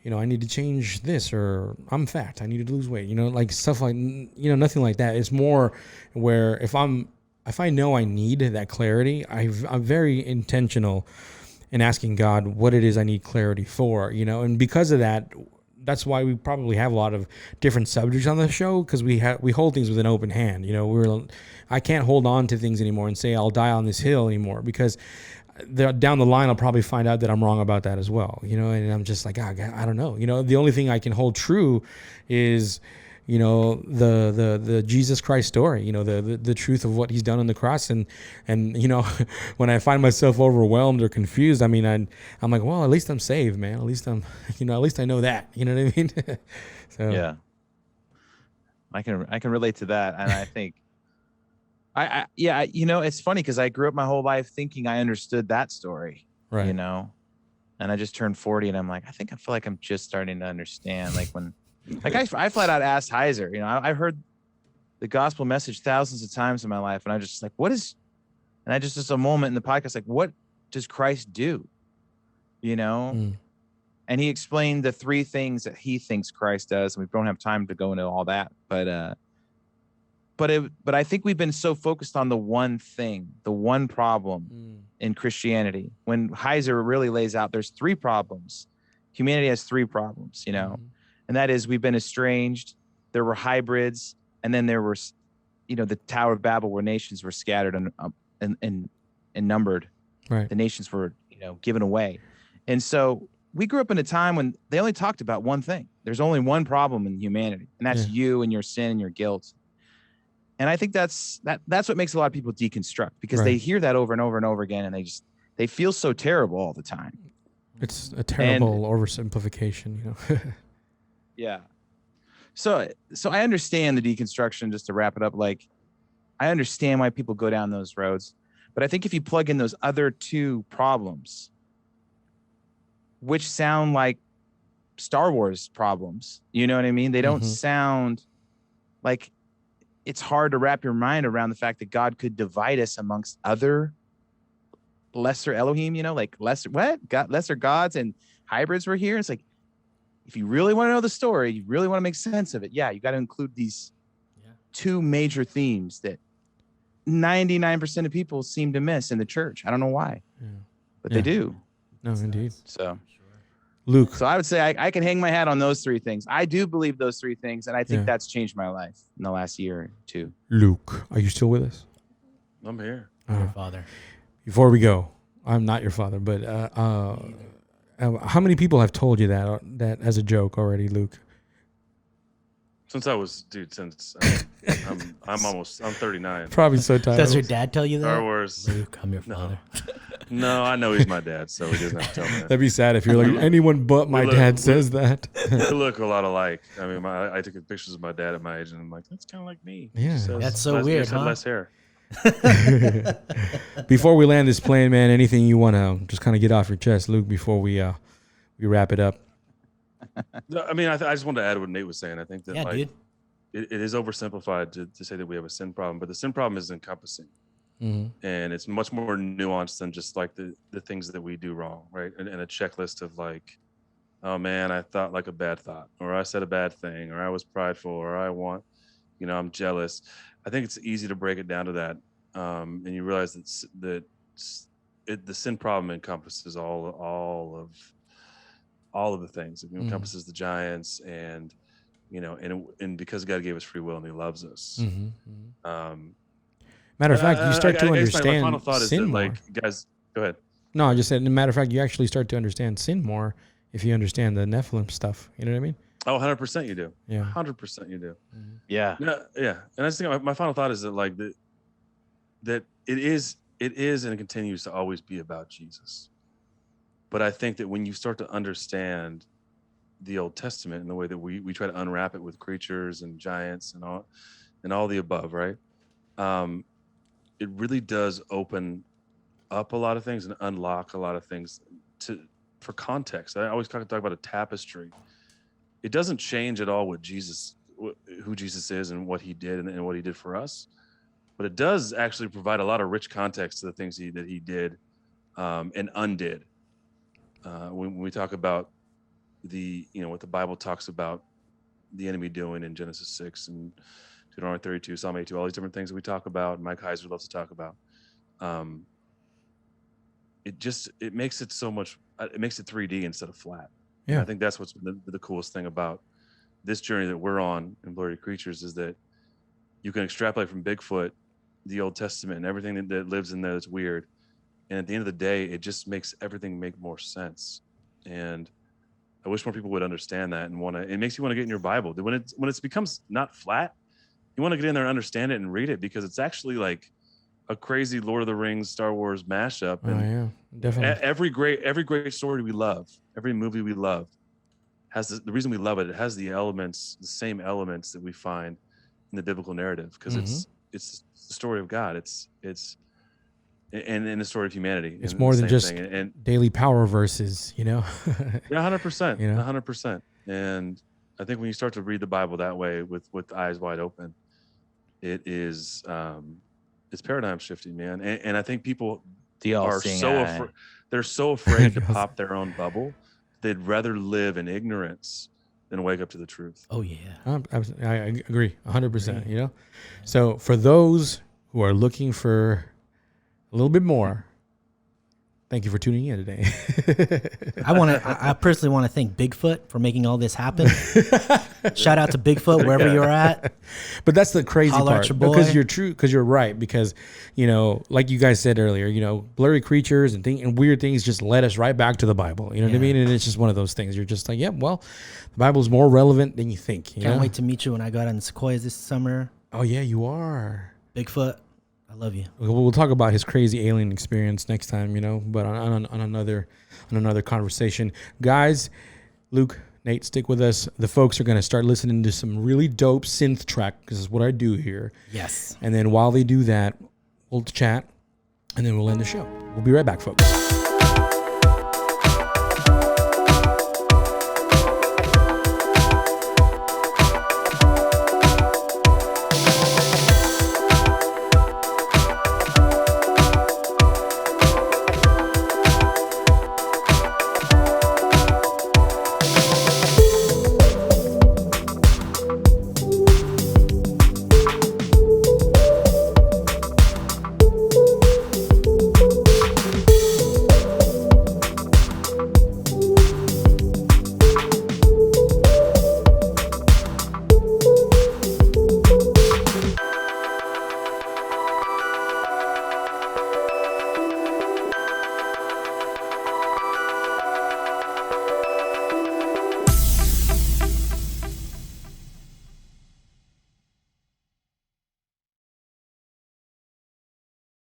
you know, I need to change this, or I'm fat, I need to lose weight, you know, like stuff like, you know, nothing like that. It's more where if I know I need that clarity, I'm very intentional in asking God what it is I need clarity for, you know, and because of that, that's why we probably have a lot of different subjects on the show, because we hold things with an open hand. You know, I can't hold on to things anymore and say I'll die on this hill anymore, because down the line I'll probably find out that I'm wrong about that as well. You know, and I'm just like, I don't know. You know, the only thing I can hold true is, you know, the Jesus Christ story, you know, the truth of what he's done on the cross. And you know, when I find myself overwhelmed or confused, I mean, I'm like, well, at least I'm saved, man. At least at least I know that, you know what I mean? So yeah, I can relate to that. And I think you know, it's funny because I grew up my whole life thinking I understood that story, right. You know, and I just turned 40 and I'm like, I feel like I'm just starting to understand, like when, like I flat out asked Heiser, you know, I've heard the gospel message thousands of times in my life. And I just like, and I just a moment in the podcast, like, what does Christ do? You know? And he explained the 3 things that he thinks Christ does. And we don't have time to go into all that, but I think we've been so focused on the one thing, the one problem in Christianity, when Heiser really lays out, there's 3 problems. Humanity has 3 problems, you know? And that is, we've been estranged, there were hybrids, and then there were, you know, the Tower of Babel, where nations were scattered and numbered. Right. The nations were, you know, given away. And so we grew up in a time when they only talked about one thing. There's only one problem in humanity, and that's you and your sin and your guilt. And I think that's what makes a lot of people deconstruct, because they hear that over and over and over again, and they feel so terrible all the time. It's a terrible oversimplification, you know. Yeah. So I understand the deconstruction, just to wrap it up. Like, I understand why people go down those roads, but I think if you plug in those other 2 problems, which sound like Star Wars problems, you know what I mean? They don't sound like, it's hard to wrap your mind around the fact that God could divide us amongst other lesser Elohim, you know, like lesser gods and hybrids were here. It's like, if you really want to know the story, you really want to make sense of it, you got to include these 2 major themes that 99% of people seem to miss in the church. I don't know why, but they do. No, indeed. So, Luke. So I would say I can hang my hat on those 3 things. I do believe those 3 things, and I think that's changed my life in the last year or 2. Luke, are you still with us? I'm here. Your father. Before we go, I'm not your father, but how many people have told you that as a joke already, Luke? Since I'm 39. Probably so tired. Does your dad tell you that? Star Wars. Luke, I'm your father. No, I know he's my dad, so he doesn't have to tell me that. That'd be sad if you're like, anyone but my dad says that. We look a lot alike. I mean, I took pictures of my dad at my age, and I'm like, that's kind of like me. Yeah. That's so weird, huh? Less hair. Before we land this plane, man, anything you want to just kind of get off your chest, Luke, before we wrap it up? I mean, I just wanted to add what Nate was saying. I think that dude. It is oversimplified to say that we have a sin problem, but the sin problem is encompassing. And it's much more nuanced than just like the things that we do wrong, right? And a checklist of like, oh man, I thought like a bad thought, or I said a bad thing, or I was prideful, or I'm jealous. I think it's easy to break it down to that, and you realize that the sin problem encompasses all of the things. It encompasses the giants, and and because God gave us free will and He loves us. Matter of fact, you start to understand my final thought is sin that, more. like, guys, go ahead. No, I just said, matter of fact, you actually start to understand sin more if you understand the Nephilim stuff. You know what I mean? Oh, 100% you do. Yeah. 100% you do. Yeah. Yeah. And I just think my final thought is that, like, that it is it is and it continues to always be about Jesus. But I think that when you start to understand the Old Testament and the way that we try to unwrap it with creatures and giants and all the above, right? It really does open up a lot of things and unlock a lot of things for context. I always talk about a tapestry. It doesn't change at all who Jesus is and what he did and what he did for us, but it does actually provide a lot of rich context to the things that he did and undid. When we talk about what the Bible talks about the enemy doing in Genesis 6 and Deuteronomy 32, Psalm 82, all these different things that we talk about, Mike Heiser loves to talk about. It makes it so much. It makes it 3D instead of flat. Yeah, and I think that's what's been the coolest thing about this journey that we're on in Blurry Creatures is that you can extrapolate from Bigfoot, the Old Testament, and everything that lives in there that's weird. And at the end of the day, it just makes everything make more sense. And I wish more people would understand that and it makes you want to get in your Bible. When it becomes not flat, you want to get in there and understand it and read it because it's actually like a crazy Lord of the Rings, Star Wars mashup. And yeah, definitely. Every great story we love, every movie we love has the reason we love it. It has the same elements that we find in the biblical narrative because it's the story of God. It's and the story of humanity. It's more than just and daily power verses, Yeah, 100%. 100%. And I think when you start to read the Bible that way with eyes wide open, it is it's paradigm shifting, man. And I think people are they're so afraid to pop their own bubble. They'd rather live in ignorance than wake up to the truth. Oh yeah, I agree 100%. So for those who are looking for a little bit more, thank you for tuning in today. I personally want to thank Bigfoot for making all this happen. Shout out to Bigfoot wherever you're at. But that's the crazy part because you're right. Because, like you guys said earlier, blurry creatures and weird things just led us right back to the Bible. You know what I mean? And it's just one of those things. You're just like, the Bible is more relevant than you think. Can't wait to meet you when I go out on the sequoias this summer. Oh yeah, you are. Bigfoot. I love you. We'll talk about his crazy alien experience next time, but on another conversation. Guys, Luke, Nate, stick with us. The folks are going to start listening to some really dope synth track because this is what I do here. Yes. And then while they do that, we'll chat and then we'll end the show. We'll be right back, folks.